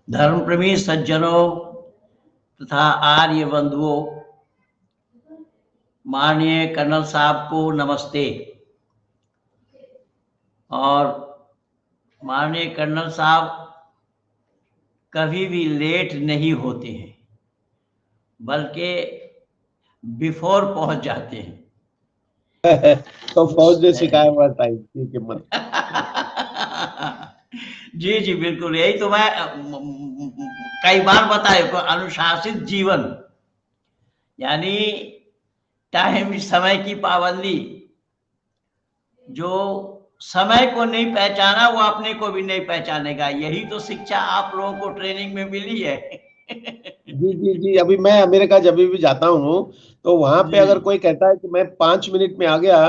धर्मप्रेमी सज्जनों तथा आर्य बंधुओं, माननीय कर्नल साहब को नमस्ते। और माननीय कर्नल साहब कभी भी लेट नहीं होते हैं, बल्कि बिफोर पहुंच जाते हैं। तो फौज ने सिखाया हुआ था इसकी कीमत। जी जी बिल्कुल, यही तो मैं कई बार बताए, अनुशासित जीवन यानी टाइम, समय की पाबंदी। जो समय को नहीं पहचाना वो अपने को भी नहीं पहचानेगा। यही तो शिक्षा आप लोगों को ट्रेनिंग में मिली है। जी जी जी, अभी मैं अमेरिका जब भी जाता हूँ तो वहां पे अगर कोई कहता है कि मैं 5 मिनट में आ गया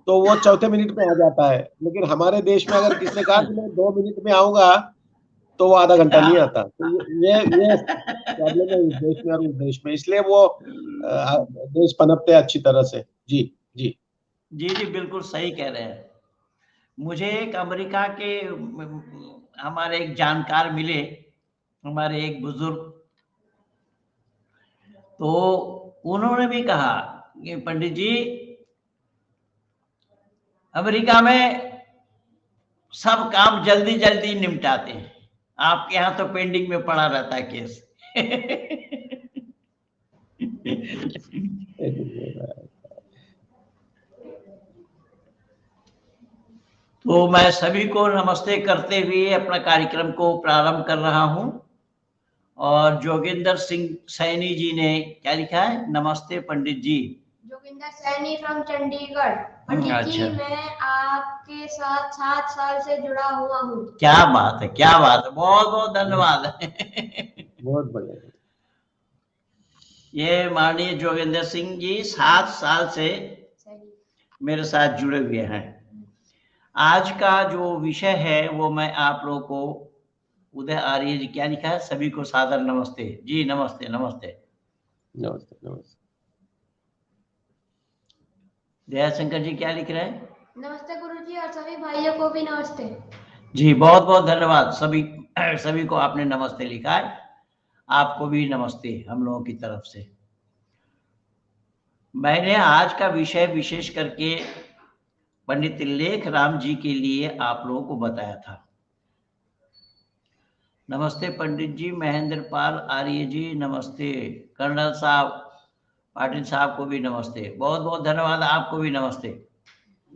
तो वो चौथे मिनट में आ जाता है, लेकिन हमारे देश में अगर किसने कहा कि मैं 2 मिनट में आऊंगा तो वो आधा घंटा नहीं आता। तो ये प्रॉब्लम है इस देश में और उस देश में, इसलिए वो देश पनपते हैं अच्छी तरह से। जी जी जी जी बिल्कुल सही कह रहे हैं। मुझे एक अमेरिका के हमारे एक जानकार मिले, हमारे एक बुजुर्ग, तो उन्होंने भी कहा कि पंडित जी, अमेरिका में सब काम जल्दी जल्दी निपटाते हैं, आपके यहाँ तो पेंडिंग में पड़ा रहता है केस। तो मैं सभी को नमस्ते करते हुए अपना कार्यक्रम को प्रारंभ कर रहा हूं। और जोगिंदर सिंह सैनी जी ने क्या लिखा है? नमस्ते पंडित जी। जोगिंदर सैनी फ्रॉम चंडीगढ़। पंडित जी, मैं आपके साथ 7 साल से जुड़ा हुआ हूँ। क्या बात है, क्या बात है, बहुत बहुत धन्यवाद। बहुत बढ़िया। ये माननीय जोगिंदर सिंह जी 7 साल से मेरे साथ जुड़े हुए हैं। आज का जो विषय है वो मैं आप लोगों को, उदय आर्य जी क्या लिखा है? सभी को सादर नमस्ते। जी नमस्ते नमस्ते नमस्ते नमस्ते। दयाशंकर जी क्या लिख रहे हैं? नमस्ते गुरुजी, और सभी भाइयों को भी नमस्ते। जी बहुत बहुत धन्यवाद। सभी को आपने नमस्ते लिखा है, आपको भी नमस्ते हम लोगों की तरफ से। मैंने आज का विषय विशेष करके पंडित तिल्लेख राम जी के लिए आप लोगों को बताया था। नमस्ते पंडित जी, महेंद्र पाल आर्य जी नमस्ते। कर्नल साहब, पाटिल साहब को भी नमस्ते। बहुत बहुत धन्यवाद, आपको भी नमस्ते।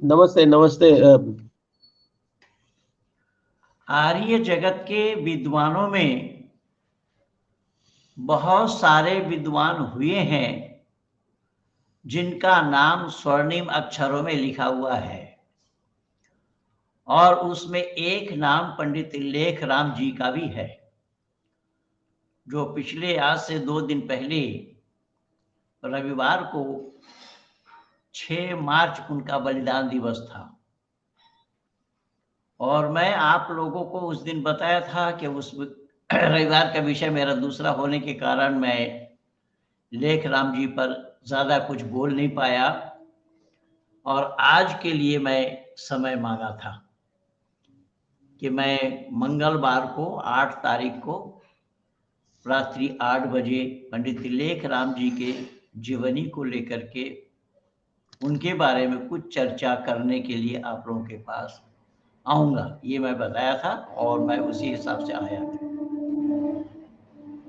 नमस्ते नमस्ते। आर्य जगत के विद्वानों में बहुत सारे विद्वान हुए हैं जिनका नाम स्वर्णिम अक्षरों में लिखा हुआ है, और उसमें एक नाम पंडित तिल्लेख राम जी का भी है, जो पिछले आज से 2 दिन पहले रविवार को 6 मार्च उनका बलिदान दिवस था। और मैं आप लोगों को उस दिन बताया था कि उस रविवार का विषय मेरा दूसरा होने के कारण मैं लेख राम जी पर ज़्यादा कुछ बोल नहीं पाया, और आज के लिए मैं समय मांगा था कि मैं मंगलवार को 8 तारीख को रात्रि 8 बजे पंडित तिल्लेख राम जी के जीवनी को लेकर के उनके बारे में कुछ चर्चा करने के लिए आप लोगों के पास आऊँगा, ये मैं बताया था और मैं उसी हिसाब से आया था।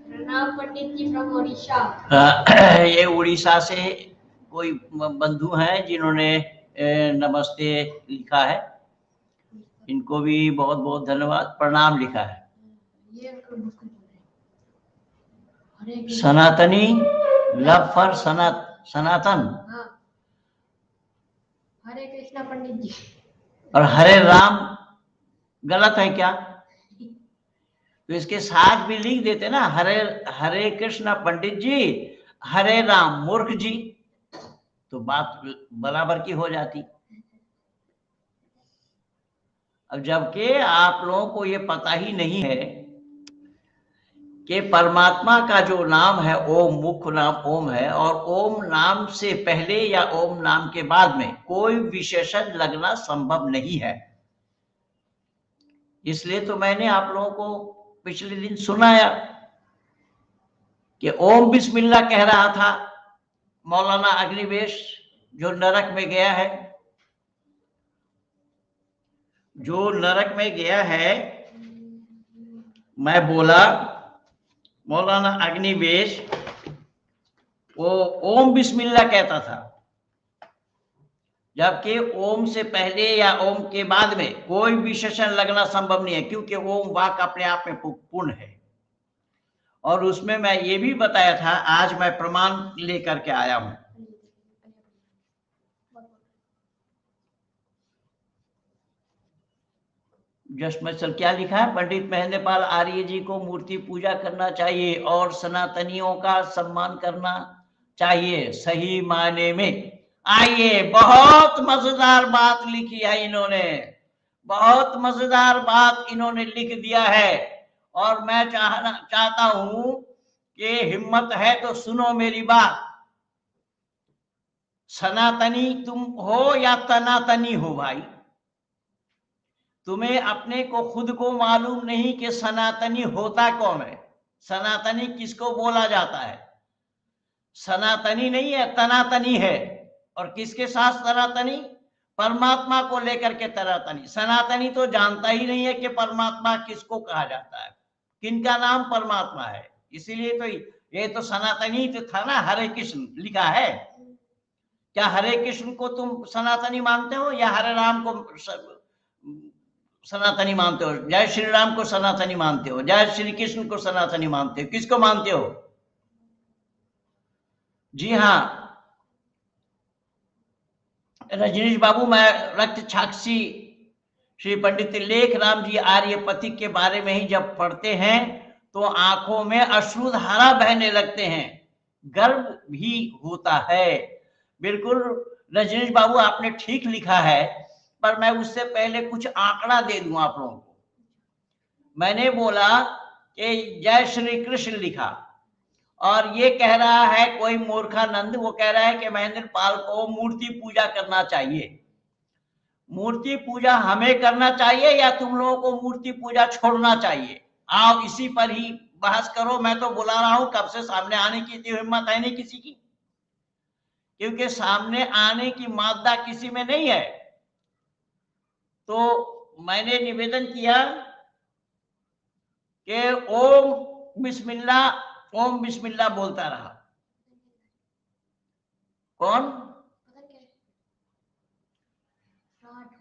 प्रणाम पंडित जी फ्रॉम उड़ीसा। ये उड़ीसा से कोई बंधु हैं जिन्होंने नमस्ते लिखा है, इनको भी बहुत बहुत धन्यवाद, प्रणाम लिखा है। सनातनी लव फॉर सनातन। हरे कृष्णा पंडित जी। और हरे राम गलत है क्या? तो इसके साथ भी लिख देते ना, हरे कृष्णा पंडित जी, हरे राम मूर्ख जी, तो बात बराबर की हो जाती। अब जबकि आप लोगों को ये पता ही नहीं है कि परमात्मा का जो नाम है ओम, मुख्य नाम ओम है, और ओम नाम से पहले या ओम नाम के बाद में कोई विशेषण लगना संभव नहीं है। इसलिए तो मैंने आप लोगों को पिछले दिन सुनाया कि ओम बिस्मिल्लाह कह रहा था मौलाना अग्निवेश, जो नरक में गया है, जो नरक में गया है। मैं बोला मौलाना अग्निवेश वो ओम बिस्मिल्लाह कहता था, जबकि ओम से पहले या ओम के बाद में कोई विशेषण लगना संभव नहीं है, क्योंकि ओम वाक अपने आप में पूर्ण है। और उसमें मैं ये भी बताया था, आज मैं प्रमाण लेकर के आया हूं। जस्ट में सर क्या लिखा है, पंडित महेंद्र पाल आर्य जी को मूर्ति पूजा करना चाहिए और सनातनियों का सम्मान करना चाहिए सही मायने में। आइए, बहुत मजेदार बात लिखी है इन्होंने, बहुत मजेदार बात इन्होंने लिख दिया है। और मैं चाहता हूं कि हिम्मत है तो सुनो मेरी बात। सनातनी तुम हो या तनातनी हो भाई, तुम्हें अपने को खुद को मालूम नहीं कि सनातनी होता कौन है। सनातनी किसको बोला जाता है? सनातनी नहीं है, तनातनी है। और किसके साथ सनातनी? परमात्मा को लेकर के तनातनी। सनातनी तो जानता ही नहीं है कि परमात्मा किसको कहा जाता है, किनका नाम परमात्मा है। इसीलिए तो ये तो सनातनी तो था ना, हरे कृष्ण लिखा है। क्या हरे कृष्ण को तुम सनातनी मानते हो या हरे राम को सनातनी मानते हो? जय श्री राम को सनातनी मानते हो? जय श्री कृष्ण को सनातनी मानते हो? किसको मानते हो? जी हाँ रजनीश बाबू, मैं रक्त साक्षी श्री पंडित लेख राम जी आर्यपति के बारे में ही जब पढ़ते हैं तो आंखों में अश्रुधारा बहने लगते हैं, गर्व भी होता है। बिल्कुल रजनीश बाबू, आपने ठीक लिखा है, पर मैं उससे पहले कुछ आंकड़ा दे दूं आप लोगों को। मैंने बोला कि जय श्री कृष्ण लिखा, और ये कह रहा है कोई मूर्खानंद, वो कह रहा है कि महेंद्र पाल को मूर्ति पूजा करना चाहिए। मूर्ति पूजा हमें करना चाहिए या तुम लोगों को मूर्ति पूजा छोड़ना चाहिए? आओ इसी पर ही बहस करो। मैं तो बुला रहा हूं कब से, सामने आने की इतनी हिम्मत है नहीं किसी की, क्योंकि सामने आने की मादा किसी में नहीं है। तो मैंने निवेदन किया कि ओम बिस्मिल्लाह बोलता रहा। कौन?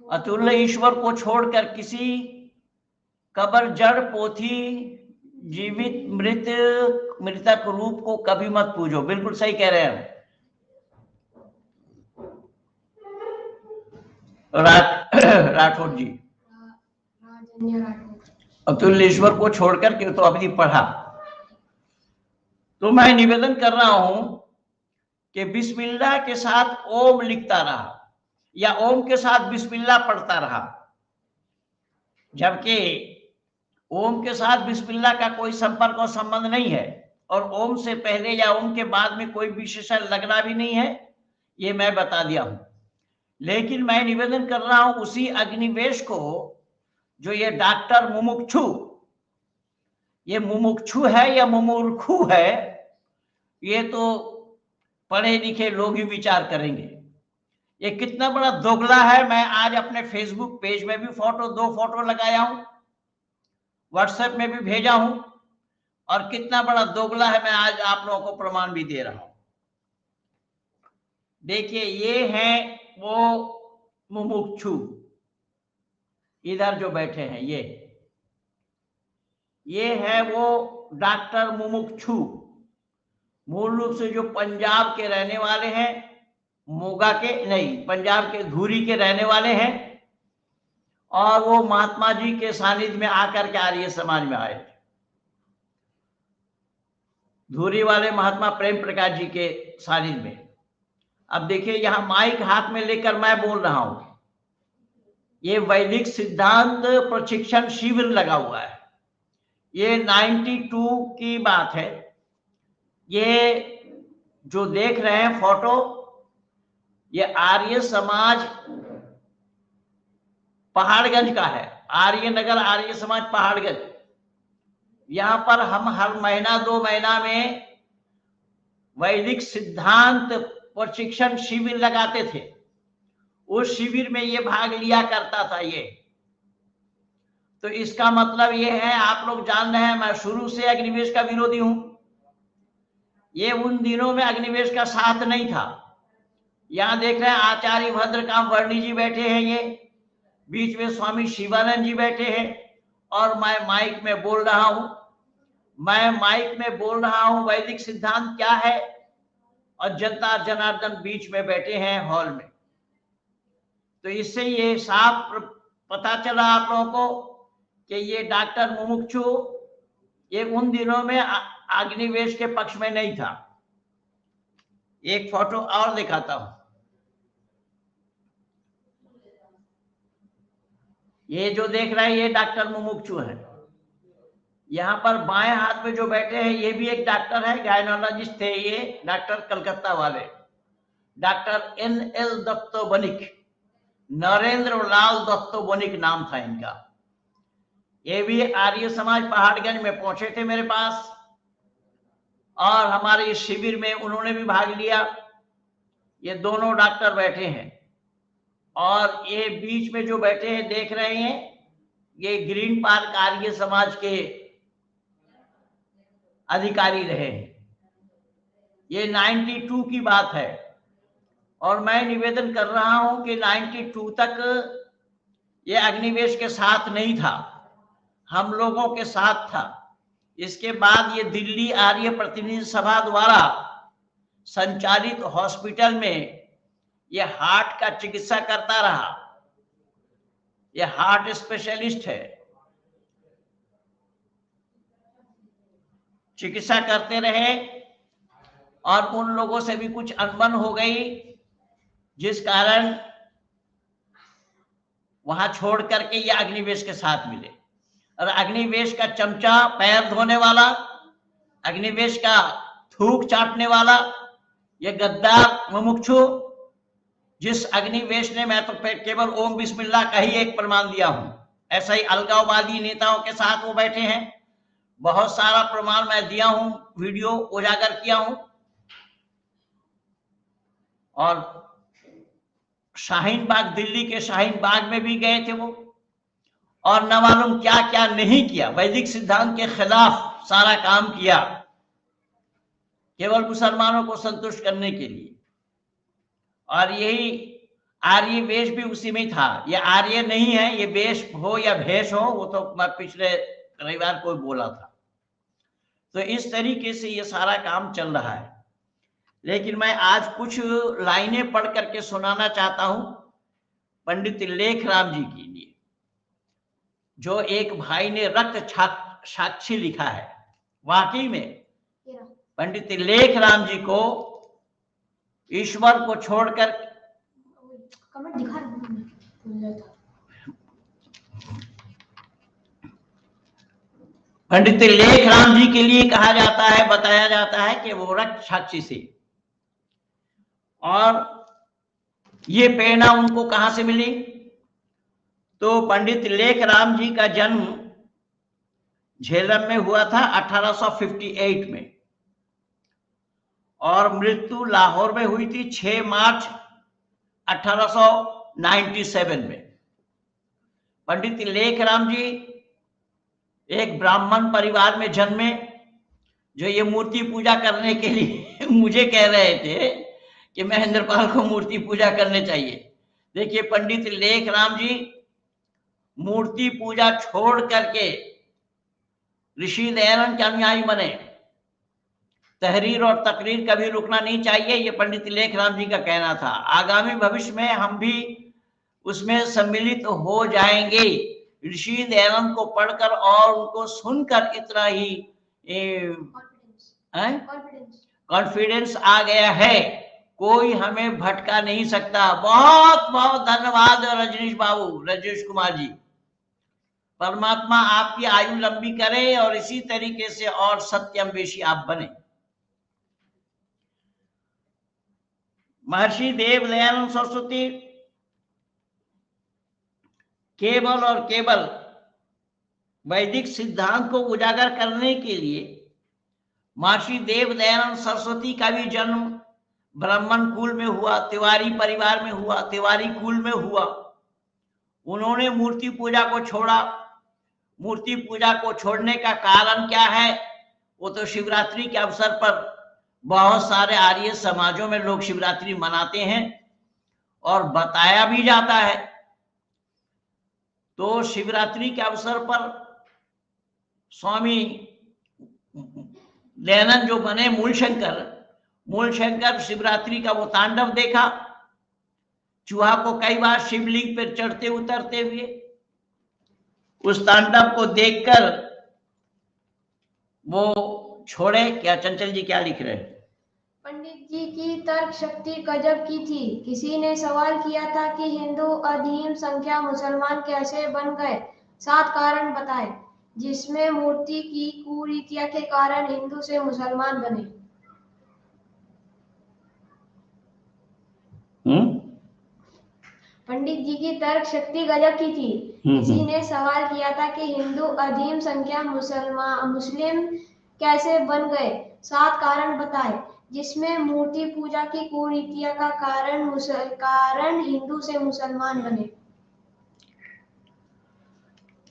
अतुल्य ईश्वर को छोड़कर किसी कबर जड़ पोथी जीवित मृतक रूप को कभी मत पूजो। बिल्कुल सही कह रहे हैं राठौर जी, अतुल्य ईश्वर को छोड़कर के तो अभी पढ़ा। तो मैं निवेदन कर रहा हूं कि बिस्मिल्लाह के साथ ओम लिखता रहा या ओम के साथ बिस्मिल्लाह पढ़ता रहा, जबकि ओम के साथ बिस्मिल्लाह का कोई संपर्क और संबंध नहीं है, और ओम से पहले या ओम के बाद में कोई विशेषण लगना भी नहीं है, ये मैं बता दिया हूं। लेकिन मैं निवेदन कर रहा हूं उसी अग्निवेश को, जो ये डॉक्टर मुमुक्षु, ये मुमुक्षु है या मुमूर्खु है, ये तो पढ़े लिखे लोग ही विचार करेंगे। ये कितना बड़ा दोगला है। मैं आज अपने फेसबुक पेज में भी दो फोटो लगाया हूं, व्हाट्सएप में भी भेजा हूं, और कितना बड़ा दोगला है मैं आज आप लोगों को प्रमाण भी दे रहा हूं। देखिए, ये है वो मुमुक्षु इधर जो बैठे हैं, ये है वो डॉक्टर मुमुक्षु, मूल रूप से जो पंजाब के रहने वाले हैं, मोगा के नहीं, पंजाब के धूरी के रहने वाले हैं, और वो महात्मा जी के सानिध्य में आकर के आर्य समाज में आए। धूरी वाले महात्मा प्रेम प्रकाश जी के सानिध्य में। अब देखिए, यहां माइक हाथ में लेकर मैं बोल रहा हूं, ये वैदिक सिद्धांत प्रशिक्षण शिविर लगा हुआ है। ये 92 की बात है। ये जो देख रहे हैं फोटो, ये आर्य समाज पहाड़गंज का है, आर्य नगर आर्य समाज पहाड़गंज। यहाँ पर हम हर महीना 2 महीना में वैदिक सिद्धांत प्रशिक्षण शिविर लगाते थे। उस शिविर में ये भाग लिया करता था ये। तो इसका मतलब ये है, आप लोग जान रहे हैं मैं शुरू से अग्निवेश का विरोधी हूं। ये उन दिनों में अग्निवेश का साथ नहीं था। यहां देख रहे हैं आचार्य भद्रकाम वर्णी जी बैठे हैं, ये बीच में स्वामी शिवानंद जी बैठे हैं, और मैं माइक में बोल रहा हूं। मैं माइक में बोल रहा हूं वैदिक सिद्धांत क्या है, और जनता जनार्दन बीच में बैठे हैं हॉल में। तो इससे ये साफ पता चला आप लोगों को कि ये डॉक्टर मुमुक्षु ये उन दिनों में अग्निवेश के पक्ष में नहीं था। एक फोटो और दिखाता हूं। ये जो देख रहे हैं ये डॉक्टर मुमुक्षु है। यहाँ पर बाएं हाथ में जो बैठे हैं ये भी एक डॉक्टर है, गायनोलॉजिस्ट थे ये, डॉक्टर कलकत्ता वाले, डॉक्टर NL दत्तोबनिक, नरेंद्र लाल दत्तोबनिक नाम था इनका। ये भी आर्य समाज पहाड़गंज में पहुंचे थे मेरे पास, और हमारे इस शिविर में उन्होंने भी भाग लिया। ये दोनों डॉक्टर बैठे हैं, और ये बीच में जो बैठे हैं देख रहे हैं ये ग्रीन पार्क आर्य समाज के अधिकारी रहे हैं। ये 92 की बात है, और मैं निवेदन कर रहा हूं कि 92 तक ये अग्निवेश के साथ नहीं था, हम लोगों के साथ था। इसके बाद ये दिल्ली आर्य प्रतिनिधि सभा द्वारा संचालित हॉस्पिटल में ये हार्ट का चिकित्सा करता रहा। ये हार्ट स्पेशलिस्ट है, चिकित्सा करते रहे, और उन लोगों से भी कुछ अनबन हो गई, जिस कारण वहां छोड़ करके ये अग्निवेश के साथ मिले। और अग्निवेश का चमचा, पैर धोने वाला, अग्निवेश का थूक चाटने वाला, ये गद्दार मुमुक्षु, जिस अग्निवेश ने, मैं तो केवल ओम बिस्मिल्लाह का ही एक प्रमाण दिया हूं, ऐसा ही अलगाववादी नेताओं के साथ वो बैठे हैं। बहुत सारा प्रमाण मैं दिया हूं, वीडियो उजागर किया हूं, और शाहीन बाग, दिल्ली के शाहीन बाग में भी गए थे वो, और न मालूम क्या क्या नहीं किया। वैदिक सिद्धांत के खिलाफ सारा काम किया, केवल मुसलमानों को संतुष्ट करने के लिए। और यही आर्य वेश भी उसी में था। ये आर्य नहीं है, ये वेश हो या भेष हो, वो तो मैं पिछले रविवार को बोला था। तो इस तरीके से ये सारा काम चल रहा है। लेकिन मैं आज कुछ लाइनें पढ़ करके सुनाना चाहता हूं पंडित लेखराम जी के लिए, जो एक भाई ने रक्त साक्षी लिखा है। वाकई में पंडित लेखराम जी को ईश्वर को छोड़कर, कमेंट दिखा पंडित लेखराम जी के लिए कहा जाता है, बताया जाता है कि वो रक्त साक्षी से। और ये प्रेरणा उनको कहां से मिली? तो पंडित लेखराम जी का जन्म झेलम में हुआ था 1858 में, और मृत्यु लाहौर में हुई थी 6 मार्च 1897 में। पंडित लेखराम जी एक ब्राह्मण परिवार में जन्मे, जो ये मूर्ति पूजा करने के लिए मुझे कह रहे थे कि महेंद्रपाल को मूर्ति पूजा करने चाहिए। देखिए, पंडित लेखराम जी मूर्ति पूजा छोड़ करके ऋषि दयानंद के अनुयायी बने। तहरीर और तकरीर कभी रुकना नहीं चाहिए, ये पंडित लेखराम जी का कहना था। आगामी भविष्य में हम भी उसमें सम्मिलित हो जाएंगे। ऋषि दयानंद को पढ़कर और उनको सुनकर इतना ही कॉन्फिडेंस आ गया है, कोई हमें भटका नहीं सकता। बहुत बहुत धन्यवाद रजनीश बाबू, रजनीश कुमार जी। परमात्मा आपकी आयु लंबी करे और इसी तरीके से और सत्यन्वेषी आप बने। महर्षि देव दयानंद सरस्वती केवल और केवल वैदिक सिद्धांत को उजागर करने के लिए महर्षि देव दयानंद सरस्वती का भी जन्म ब्राह्मण कुल में हुआ, तिवारी परिवार में हुआ, तिवारी कुल में हुआ। उन्होंने मूर्ति पूजा को छोड़ा। मूर्ति पूजा को छोड़ने का कारण क्या है? वो तो शिवरात्रि के अवसर पर बहुत सारे आर्य समाजों में लोग शिवरात्रि मनाते हैं और बताया भी जाता है। तो शिवरात्रि के अवसर पर स्वामी दयानंद जो बने मूल शंकर शिवरात्रि का वो तांडव देखा, चूहा को कई बार शिवलिंग पर चढ़ते उतरते हुए। उस तांडव को देखकर वो छोड़े। क्या चंचल जी क्या लिख रहे हैं? पंडित जी की तर्क शक्ति गजब की थी। किसी ने सवाल किया था कि हिंदू अधिक संख्या मुसलमान कैसे बन गए, 7 कारण बताए, जिसमें मूर्ति की कुरीतियों के कारण हिंदू से मुसलमान बने। पंडित जी की तर्क शक्ति गजब की थी। किसी ने सवाल किया था कि हिंदू अधिक संख्या मुस्लिम कैसे बन गए, 7 कारण बताए, जिसमें मूर्ति पूजा की कुरीतियों का कारण हिंदू से मुसलमान बने।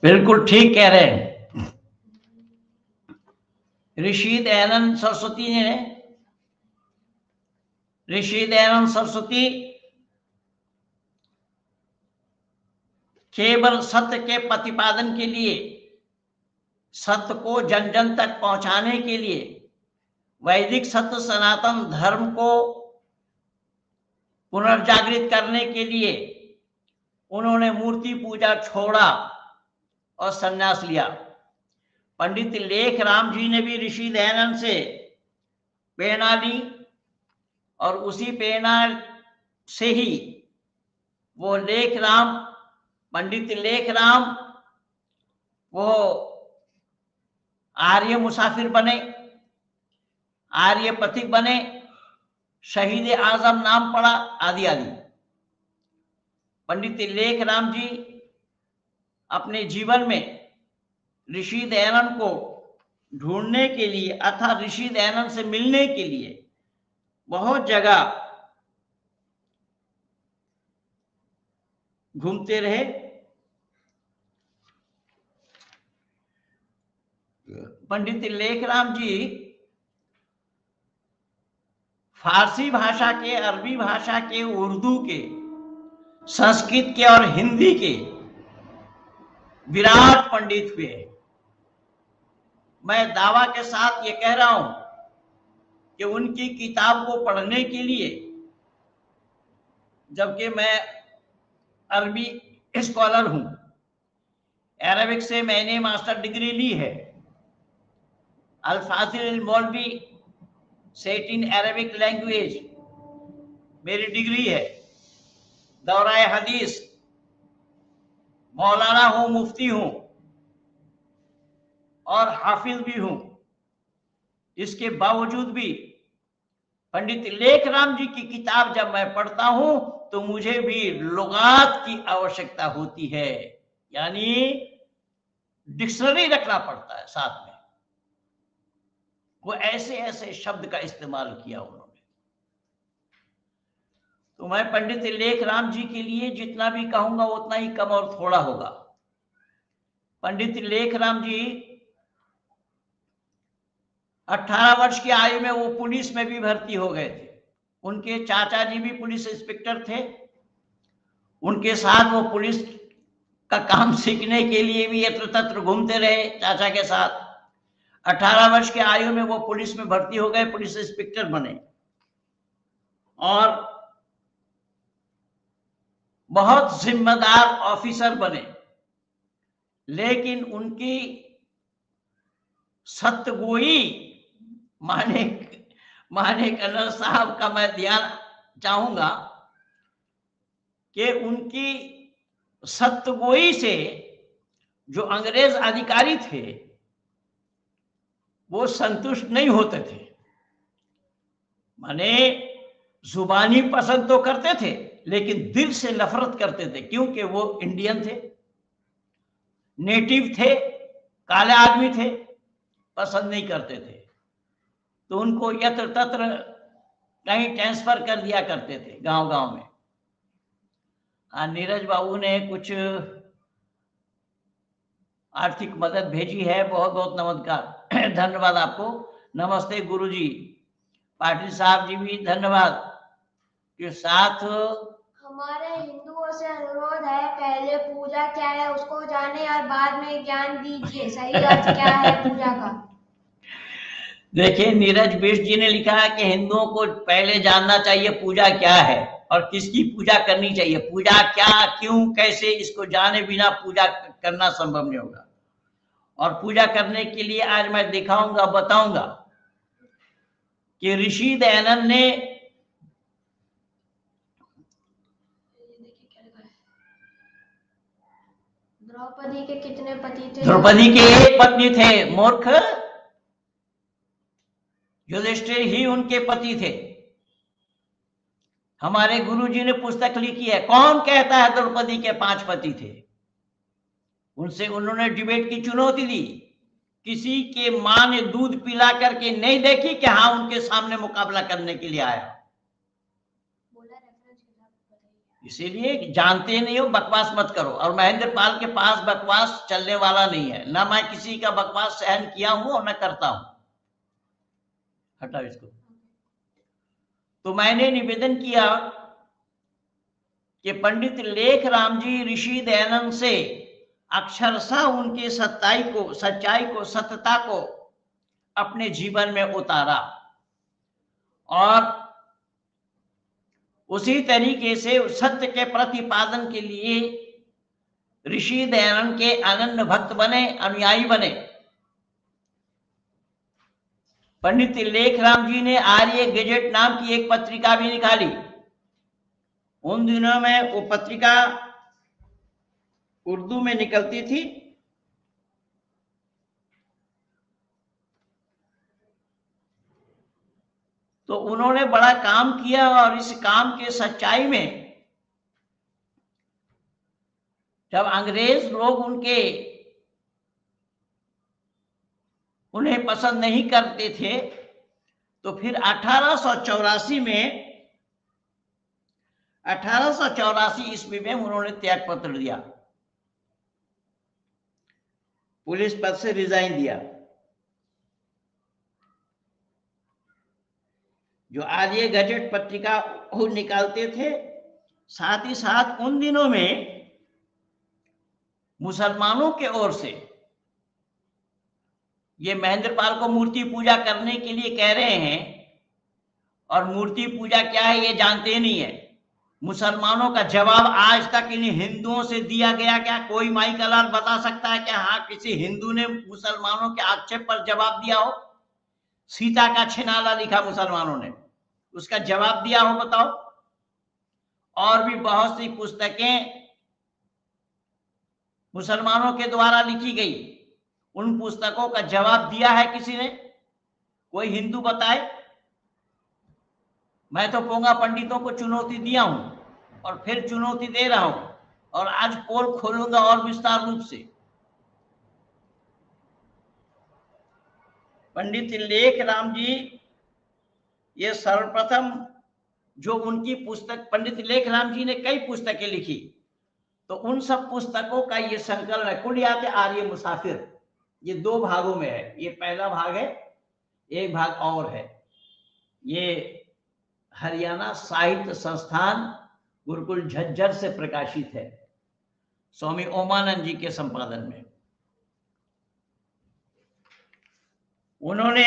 बिल्कुल ठीक कह रहे हैं। ऋषि दयानंद सरस्वती केवल सत्य के प्रतिपादन के लिए, सत्य को जन जन तक पहुंचाने के लिए, वैदिक सत्य सनातन धर्म को पुनर्जागृत करने के लिए उन्होंने मूर्ति पूजा छोड़ा और संन्यास लिया। पंडित लेख राम जी ने भी ऋषि दयानंद से प्रेरणा ली और उसी प्रेरणा से ही वो पंडित लेख राम वो आर्य मुसाफिर बने, आर्य पथिक बने, शहीद आजम नाम पड़ा, आदि आदि। पंडित लेख राम जी अपने जीवन में ऋषि दयानंद को ढूंढने के लिए अर्थात ऋषि दयानंद से मिलने के लिए बहुत जगह घूमते रहे। पंडित लेखराम जी फारसी भाषा के, अरबी भाषा के, उर्दू के, संस्कृत के और हिंदी के विराट पंडित हुए। मैं दावा के साथ ये कह रहा हूं कि उनकी किताब को पढ़ने के लिए, जबकि मैं अरबी स्कॉलर हूं, अरबिक से मैंने मास्टर डिग्री ली है, अल-फाज़िल मौलवी सेट इन अरबिक लैंग्वेज मेरी डिग्री है, दौराए हदीस मौलाना हूं, मुफ्ती हूं और हाफिज भी हूं। इसके बावजूद भी पंडित लेखराम जी की किताब जब मैं पढ़ता हूं तो मुझे भी लुगात की आवश्यकता होती है, यानी डिक्शनरी रखना पड़ता है साथ में। वो ऐसे ऐसे शब्द का इस्तेमाल किया उन्होंने। तो मैं पंडित लेखराम जी के लिए जितना भी कहूंगा उतना ही कम और थोड़ा होगा। पंडित लेखराम जी 18 वर्ष की आयु में वो पुलिस में भी भर्ती हो गए थे। उनके चाचा जी भी पुलिस इंस्पेक्टर थे, उनके साथ वो पुलिस का काम सीखने के लिए भी यत्र तत्र घूमते रहे चाचा के साथ। 18 वर्ष की आयु में वो पुलिस में भर्ती हो गए, पुलिस इंस्पेक्टर बने और बहुत जिम्मेदार ऑफिसर बने। लेकिन उनकी सत्यगोई माने कन्नर साहब का मैं ध्यान चाहूंगा कि उनकी सत्यगोई से जो अंग्रेज अधिकारी थे वो संतुष्ट नहीं होते थे। माने जुबानी पसंद तो करते थे लेकिन दिल से नफरत करते थे, क्योंकि वो इंडियन थे, नेटिव थे, काले आदमी थे, पसंद नहीं करते थे, तो उनको यत्र तत्र कहीं ट्रांसफर कर दिया करते थे गांव गांव में। नीरज बाबू ने कुछ आर्थिक मदद भेजी है, बहुत बहुत नमस्कार, धन्यवाद आपको। नमस्ते गुरुजी। पाटिल साहब जी भी धन्यवाद के साथ। हमारे हिंदुओं से अनुरोध है, पहले पूजा क्या है उसको जाने और बाद में ज्ञान दीजिए, सही अर्थ क्या है पूजा का। देखिए, नीरज बिष्ट जी ने लिखा है कि हिंदुओं को पहले जानना चाहिए पूजा क्या है और किसकी पूजा करनी चाहिए। पूजा क्या, क्यों, कैसे, इसको जाने बिना पूजा करना संभव नहीं होगा। और पूजा करने के लिए आज मैं दिखाऊंगा, बताऊंगा कि ऋषि दयानंद ने द्रौपदी के कितने पति थे? द्रौपदी के एक पत्नी थे, मूर्ख। युधिष्ठिर ही उनके पति थे। हमारे गुरुजी ने पुस्तक लिखी है, कौन कहता है द्रौपदी के 5 पति थे। उनसे उन्होंने डिबेट की चुनौती दी। किसी के मां ने दूध पिला करके नहीं देखी कि हाँ उनके सामने मुकाबला करने के लिए आया। इसीलिए जानते नहीं हो, बकवास मत करो। और महेंद्र पाल के पास बकवास चलने वाला नहीं है, ना मैं किसी का बकवास सहन किया हूं और न करता हूं। हटाओ इसको। तो मैंने निवेदन किया कि पंडित लेखराम जी ऋषि दयानंद से अक्षरशः उनके सच्चाई को, सत्यता को अपने जीवन में उतारा और उसी तरीके से सत्य के प्रतिपादन के लिए ऋषि दयानंद के अनन्य भक्त बने, अनुयायी बने। पंडित लेखराम जी ने आर्य गजेट नाम की एक पत्रिका भी निकाली। उन दिनों में वो पत्रिका उर्दू में निकलती थी। तो उन्होंने बड़ा काम किया और इस काम के सच्चाई में जब अंग्रेज लोग उन्हें पसंद नहीं करते थे, तो फिर 1884 ईस्वी में उन्होंने त्याग पत्र दिया, पुलिस पद से रिजाइन दिया। जो आर्य गजेट पत्रिका निकालते थे, साथ ही साथ उन दिनों में मुसलमानों के ओर से ये महेंद्र पाल को मूर्ति पूजा करने के लिए कह रहे हैं, और मूर्ति पूजा क्या है ये जानते ही नहीं है। मुसलमानों का जवाब आज तक इन हिंदुओं से दिया गया क्या? कोई माई का लाल बता सकता है क्या? हाँ, किसी हिंदू ने मुसलमानों के आक्षेप पर जवाब दिया हो? सीता का छिनाला लिखा मुसलमानों ने, उसका जवाब दिया हो, बताओ। और भी बहुत सी पुस्तकें मुसलमानों के द्वारा लिखी गई, उन पुस्तकों का जवाब दिया है किसी ने? कोई हिंदू बताए। मैं तो पोंगा पंडितों को चुनौती दिया हूं और फिर चुनौती दे रहा हूं, और आज पोल खोलूंगा और विस्तार रूप से। पंडित लेखराम जी ये सर्वप्रथम जो उनकी पुस्तक, पंडित लेखराम जी ने कई पुस्तकें लिखी, तो उन सब पुस्तकों का ये संकलन है, कुलियात आर्य मुसाफिर। ये 2 भागों में है, ये पहला भाग है, एक भाग और है। ये हरियाणा साहित्य संस्थान गुरुकुल झज्जर से प्रकाशित है, स्वामी ओमानंद जी के संपादन में। उन्होंने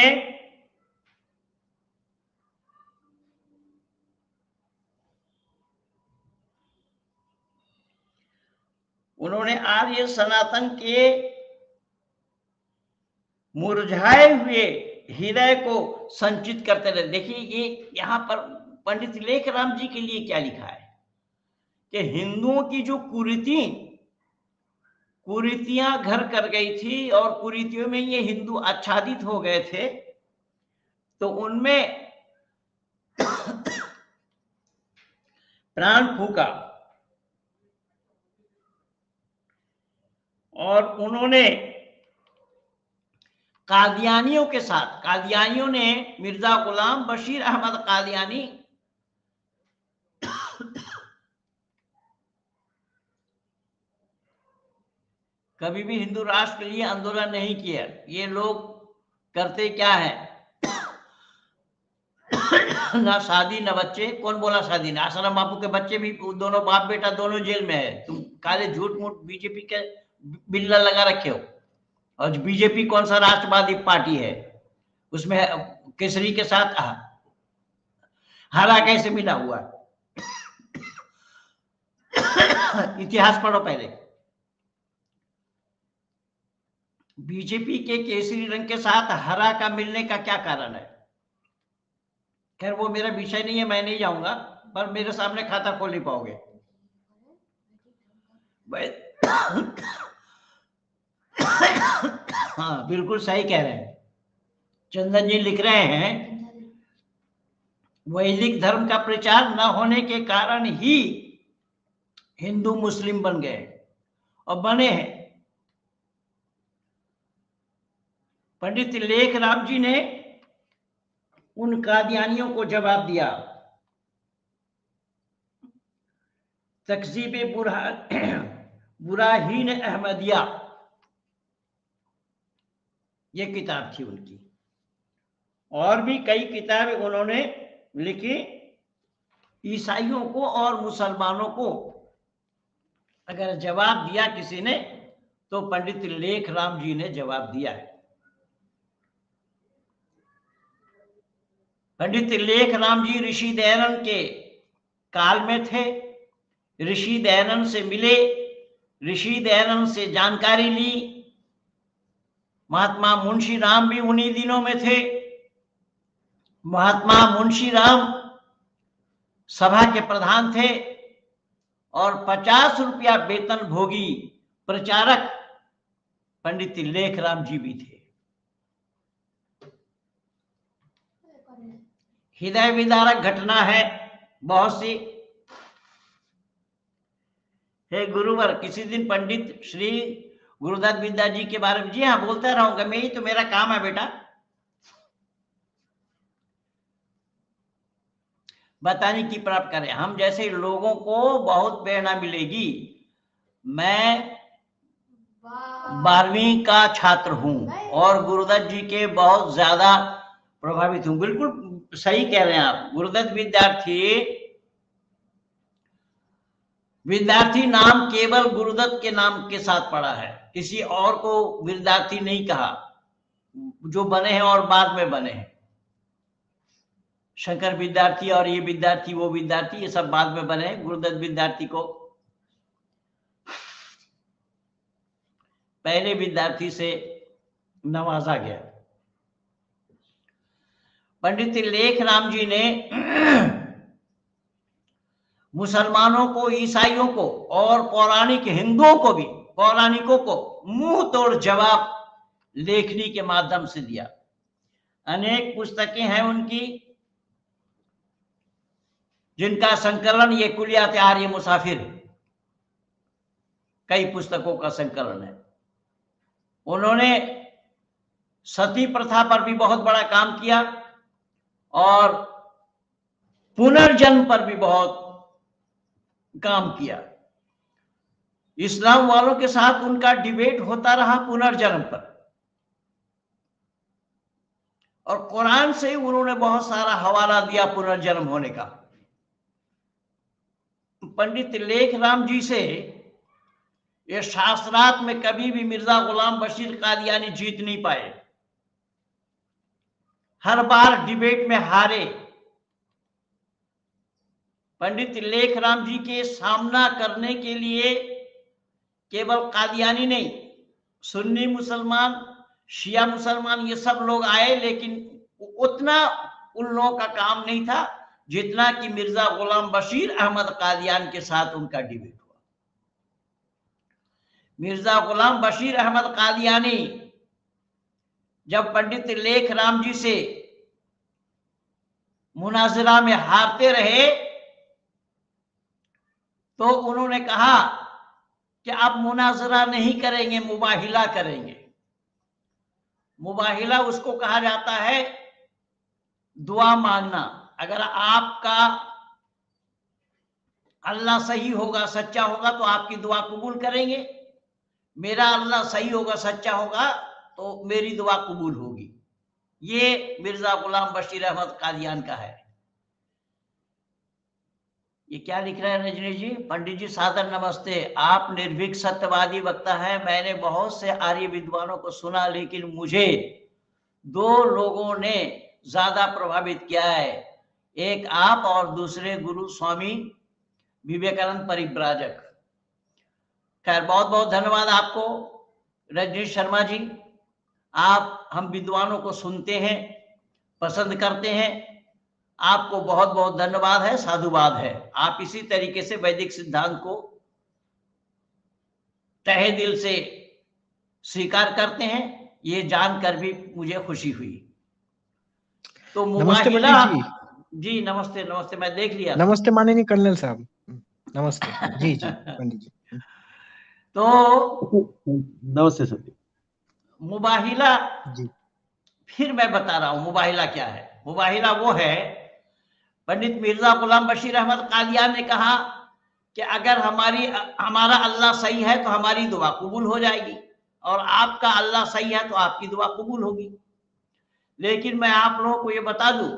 आर्य सनातन के मुरझाए हुए हृदय को संचित करते रहे। देखिए, ये यहाँ पर पंडित लेखराम जी के लिए क्या लिखा है कि हिंदुओं की जो कुरीतियां घर कर गई थी और कुरीतियों में ये हिंदू आच्छादित हो गए थे, तो उनमें प्राण फूका और उन्होंने कादियानियों के साथ, कादियानियों ने मिर्जा गुलाम बशीर अहमद कादियानी कभी भी हिंदू राष्ट्र के लिए आंदोलन नहीं किया। ये लोग करते क्या है, ना शादी ना बच्चे। कौन बोला शादी ना? आसाराम बापू के बच्चे भी, दोनों बाप बेटा दोनों जेल में है। तुम काले झूठ मूठ बीजेपी के बिल्ला लगा रखे हो। और बीजेपी कौन सा राष्ट्रवादी पार्टी है, उसमें केसरी के साथ हरा कैसे मिला हुआ? इतिहास पढ़ो पहले। बीजेपी के केसरी रंग के साथ हरा का मिलने का क्या कारण है? खैर वो मेरा विषय नहीं है, मैं नहीं जाऊंगा, पर मेरे सामने खाता खोल नहीं पाओगे। हाँ बिल्कुल सही कह रहे हैं, चंदन जी लिख रहे हैं, वैदिक धर्म का प्रचार न होने के कारण ही हिंदू मुस्लिम बन गए और बने हैं। पंडित लेख राम जी ने उन कादियानियों को जवाब दिया। तकजीब बुराहीन अहमदिया, ये किताब थी उनकी। और भी कई किताबें उन्होंने लिखी। ईसाइयों को और मुसलमानों को अगर जवाब दिया किसी ने, तो पंडित लेख राम जी ने जवाब दिया है। पंडित लेख राम जी ऋषि दयानंद के काल में थे। ऋषि दयानंद से मिले, ऋषि दयानंद से जानकारी ली। महात्मा मुंशी राम भी उन्हीं दिनों में थे। महात्मा मुंशी राम सभा के प्रधान थे और 50 रुपया वेतन भोगी प्रचारक पंडित लेख राम जी भी थे। हृदय विदारक घटना है बहुत सी। हे गुरुवर, किसी दिन पंडित श्री गुरुदत्त विद्या जी के बारे में, जी हाँ बोलता रहूंगा मैं, ही तो मेरा काम है बेटा, बताने की प्राप्त करें। हम जैसे लोगों को बहुत प्रेरणा मिलेगी। मैं 12वीं का छात्र हूं और गुरुदत्त जी के बहुत ज्यादा प्रभावित हूं। बिल्कुल सही कह रहे हैं आप। गुरुदत्त विद्यार्थी नाम केवल गुरुदत्त के नाम के साथ पड़ा है, किसी और को विद्यार्थी नहीं कहा। जो बने हैं और बाद में बने हैं, शंकर विद्यार्थी और ये विद्यार्थी वो विद्यार्थी, ये सब बाद में बने हैं। गुरुदत्त विद्यार्थी को पहले विद्यार्थी से नवाजा गया। पंडित लेख राम जी ने मुसलमानों को, ईसाइयों को और पौराणिक हिंदुओं को भी, पौराणिकों को मुंह तोड़ जवाब लेखनी के माध्यम से दिया। अनेक पुस्तकें हैं उनकी, जिनका संकलन ये कुलियात आर्य मुसाफिर, कई पुस्तकों का संकलन है। उन्होंने सती प्रथा पर भी बहुत बड़ा काम किया और पुनर्जन्म पर भी बहुत काम किया। इस्लाम वालों के साथ उनका डिबेट होता रहा पुनर्जन्म पर, और कुरान से उन्होंने बहुत सारा हवाला दिया पुनर्जन्म होने का। पंडित लेख राम जी से ये शास्त्रार्थ में कभी भी मिर्जा गुलाम बशीर कादियानी जीत नहीं पाए, हर बार डिबेट में हारे। पंडित लेख राम जी के सामना करने के लिए केवल कादियानी नहीं, सुन्नी मुसलमान, शिया मुसलमान, ये सब लोग आए, लेकिन उतना उन लोगों का काम नहीं था जितना कि मिर्जा गुलाम बशीर अहमद कादियान के साथ उनका डिबेट हुआ। मिर्जा गुलाम बशीर अहमद कादियानी जब पंडित लेख राम जी से मुनाजरा में हारते रहे, तो उन्होंने कहा कि आप मुनाजरा नहीं करेंगे, मुबाहिला करेंगे। मुबाहिला उसको कहा जाता है दुआ मांगना। अगर आपका अल्लाह सही होगा, सच्चा होगा तो आपकी दुआ कबूल करेंगे। मेरा अल्लाह सही होगा, सच्चा होगा तो मेरी दुआ कबूल होगी। ये मिर्जा गुलाम बशीर अहमद कादियान का है। ये क्या लिख रहा है रजनी जी? पंडित जी सादर नमस्ते, आप निर्भीक सत्यवादी वक्ता है। मैंने बहुत से आर्य विद्वानों को सुना, लेकिन मुझे 2 लोगों ने ज्यादा प्रभावित किया है, एक आप और दूसरे गुरु स्वामी विवेकानंद परिव्राजक। खैर, बहुत बहुत धन्यवाद आपको रजनीश शर्मा जी। आप हम विद्वानों को सुनते हैं, पसंद करते हैं, आपको बहुत बहुत धन्यवाद है, साधुवाद है। आप इसी तरीके से वैदिक सिद्धांत को तहे दिल से स्वीकार करते हैं, ये जानकर भी मुझे खुशी हुई। तो मुबाहिला जी, नमस्ते नमस्ते, मैं देख लिया। नमस्ते माननीय कर्नल साहब, नमस्ते। जी जी पंडित जी। तो नमस्ते सर। मुबाहिला जी, फिर मैं बता रहा हूं मुबाहिला क्या है। मुबाहिला वो है, पंडित मिर्जा गुलाम बशीर अहमद कादियान ने कहा कि अगर हमारा अल्लाह सही है तो हमारी दुआ कबूल हो जाएगी, और आपका अल्लाह सही है तो आपकी दुआ कबूल होगी। लेकिन मैं आप लोगों को ये बता दूं,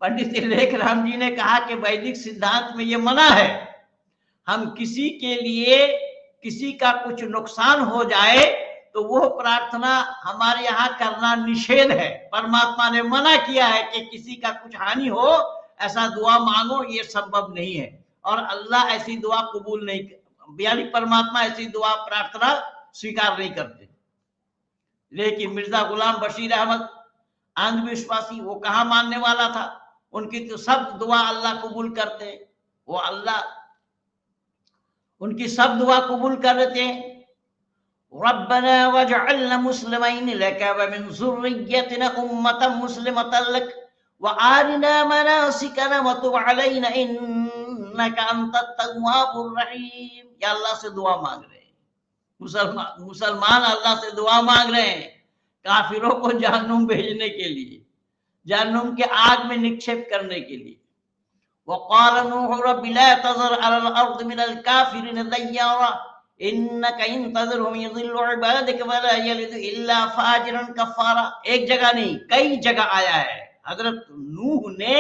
पंडित तिलेक राम जी ने कहा कि वैदिक सिद्धांत में ये मना है, हम किसी के लिए किसी का कुछ नुकसान हो जाए तो वो प्रार्थना हमारे यहाँ करना निषेध है। परमात्मा ने मना किया है कि किसी का कुछ हानि हो ऐसा दुआ मांगो, ये संभव नहीं है, और अल्लाह ऐसी दुआ कबूल नहीं, यानी परमात्मा ऐसी दुआ प्रार्थना स्वीकार नहीं करते। लेकिन मिर्जा गुलाम बशीर अहमद अंधविश्वासी, वो कहाँ मानने वाला था? उनकी तो सब दुआ अल्लाह कबूल करते, वो अल्लाह उनकी सब दुआ कबूल कर लेते हैं। रब्बना वजअलना मुस्लिमैन लक व मिन ज़ुर्रिय्यतिना उम्मतन मुस्लिमतन लक व आरिना मनासिकना व तुब अलैना इन्नका अंतत तव्वाबुर रहीम। या अल्लाह से दुआ मांग रहे हैं मुसलमान अल्लाह से दुआ मांग रहे हैं काफिरों को जहन्नुम भेजने के लिए, जहन्नुम के आग में निक्षेप करने के लिए। वक़ाल नूह रब्बि ला तज़र अलल अर्द मिनल काफिरीन दय्यारा इन्नका इन तज़रहुम युज़िल्लु इबादक वला यलिदु इल्ला फाजिरन कफ़ारा। एक जगह नहीं, कई जगह आया है। हजरत नूह ने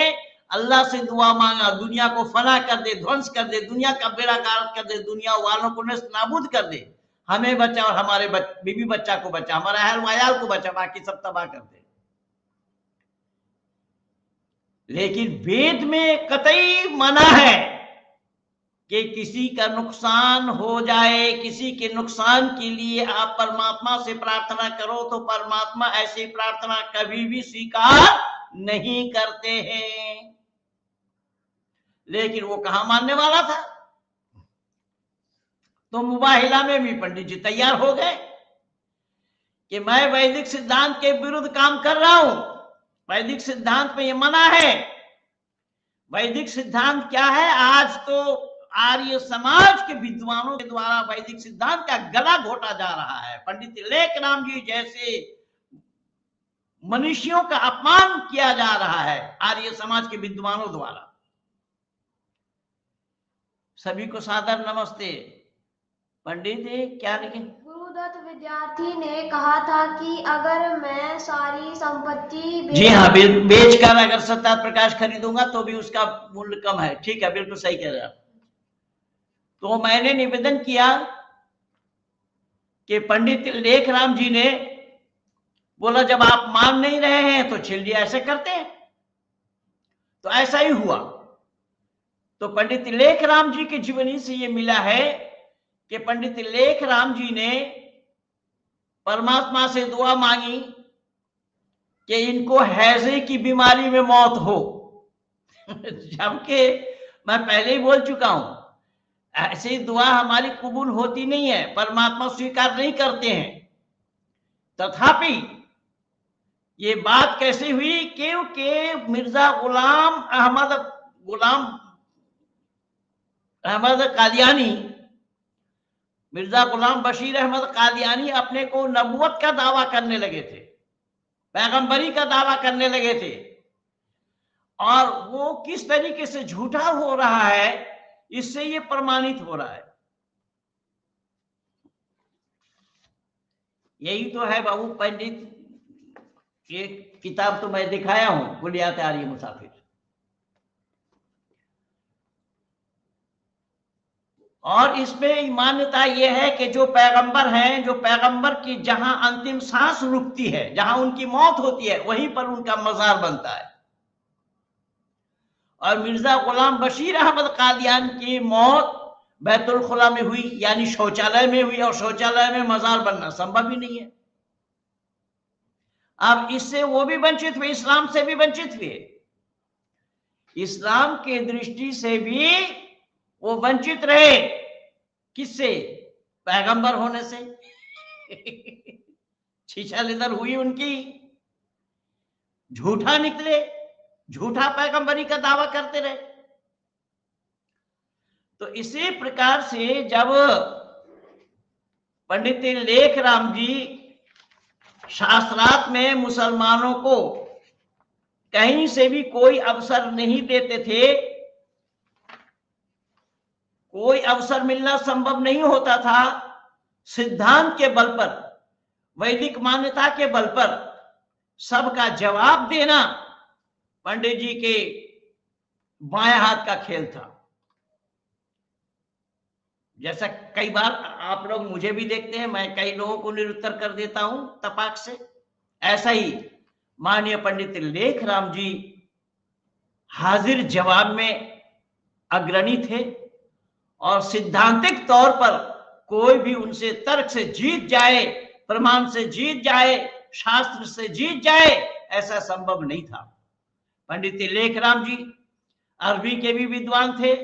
अल्लाह से दुआ मांगा, दुनिया को फना कर दे, ध्वंस कर दे, दुनिया का बेड़ा गार्क कर दे, दुनिया वालों को नष्ट नाबूद कर दे, हमें बचा और हमारे बीवी बच्चा को बचा, हमारे अहल वयाल को बचा, बाकी सब तबाह कर दे। लेकिन वेद में कतई मना है कि किसी का नुकसान हो जाए, किसी के नुकसान के लिए आप परमात्मा से प्रार्थना करो तो परमात्मा ऐसी प्रार्थना कभी भी स्वीकार नहीं करते हैं। लेकिन वो कहां मानने वाला था? तो मुबाहिला में भी पंडित जी तैयार हो गए कि मैं वैदिक सिद्धांत के विरुद्ध काम कर रहा हूं, वैदिक सिद्धांत में ये मना है। वैदिक सिद्धांत क्या है? आज तो आर्य समाज के विद्वानों के द्वारा वैदिक सिद्धांत का गला घोटा जा रहा है। पंडित तिलेक राम जी जैसे मनुष्यों का अपमान किया जा रहा है आर्य समाज के विद्वानों द्वारा। सभी को सादर नमस्ते। पंडित क्या लिखे? गुरुदत्त विद्यार्थी ने कहा था कि अगर मैं सारी संपत्ति जी हाँ, बेचकर अगर सत्ता प्रकाश खरीदूंगा तो भी उसका मूल्य कम है। ठीक है, बिल्कुल सही कह रहे हैं। तो मैंने निवेदन किया कि पंडित तिलेक राम जी ने बोला जब आप मान नहीं रहे हैं तो चलिए ऐसे करते हैं। तो ऐसा ही हुआ। तो पंडित तिलेक राम जी के जीवनी से ये मिला है कि पंडित तिलेक राम जी ने परमात्मा से दुआ मांगी कि इनको हैजे की बीमारी में मौत हो। जबकि मैं पहले ही बोल चुका हूं, ऐसी दुआ हमारी कबूल होती नहीं है, परमात्मा स्वीकार नहीं करते हैं। तथापि ये बात कैसे हुई? क्योंकि मिर्जा गुलाम अहमद कादियानी, मिर्जा गुलाम बशीर अहमद कादियानी अपने को नबूवत का दावा करने लगे थे। पैगंबरी का दावा करने लगे थे, और वो किस तरीके से झूठा हो रहा है इससे ये प्रमाणित हो रहा है। यही तो है बाबू पंडित, ये किताब तो मैं दिखाया हूं, कुलियात आर्य मुसाफिर। और इसमें मान्यता यह है कि जो पैगंबर हैं, जो पैगंबर की जहां अंतिम सांस रुकती है, जहां उनकी मौत होती है, वहीं पर उनका मजार बनता है। और मिर्जा गुलाम बशीर अहमद कादियान की मौत बैतुल खुला में हुई, यानी शौचालय में हुई, और शौचालय में मजार बनना संभव ही नहीं है। अब इससे वो भी वंचित हुए, इस्लाम से भी वंचित हुए, इस्लाम की दृष्टि से भी वो वंचित रहे। किससे? पैगंबर होने से। छीछा लेदर हुई उनकी, झूठा निकले, झूठा पैगंबरी का दावा करते रहे। तो इसी प्रकार से जब पंडित लेखराम जी शास्त्रार्थ में मुसलमानों को कहीं से भी कोई अवसर नहीं देते थे, कोई अवसर मिलना संभव नहीं होता था, सिद्धांत के बल पर, वैदिक मान्यता के बल पर सबका जवाब देना पंडित जी के बाएं हाथ का खेल था। जैसा कई बार आप लोग मुझे भी देखते हैं, मैं कई लोगों को निरुत्तर कर देता हूं तपाक से, ऐसा ही माननीय पंडित लेखराम जी हाजिर जवाब में अग्रणी थे। और सिद्धांतिक तौर पर कोई भी उनसे तर्क से जीत जाए, प्रमाण से जीत जाए, शास्त्र से जीत जाए, ऐसा संभव नहीं था। पंडित लेखराम जी अरबी के भी विद्वान थे,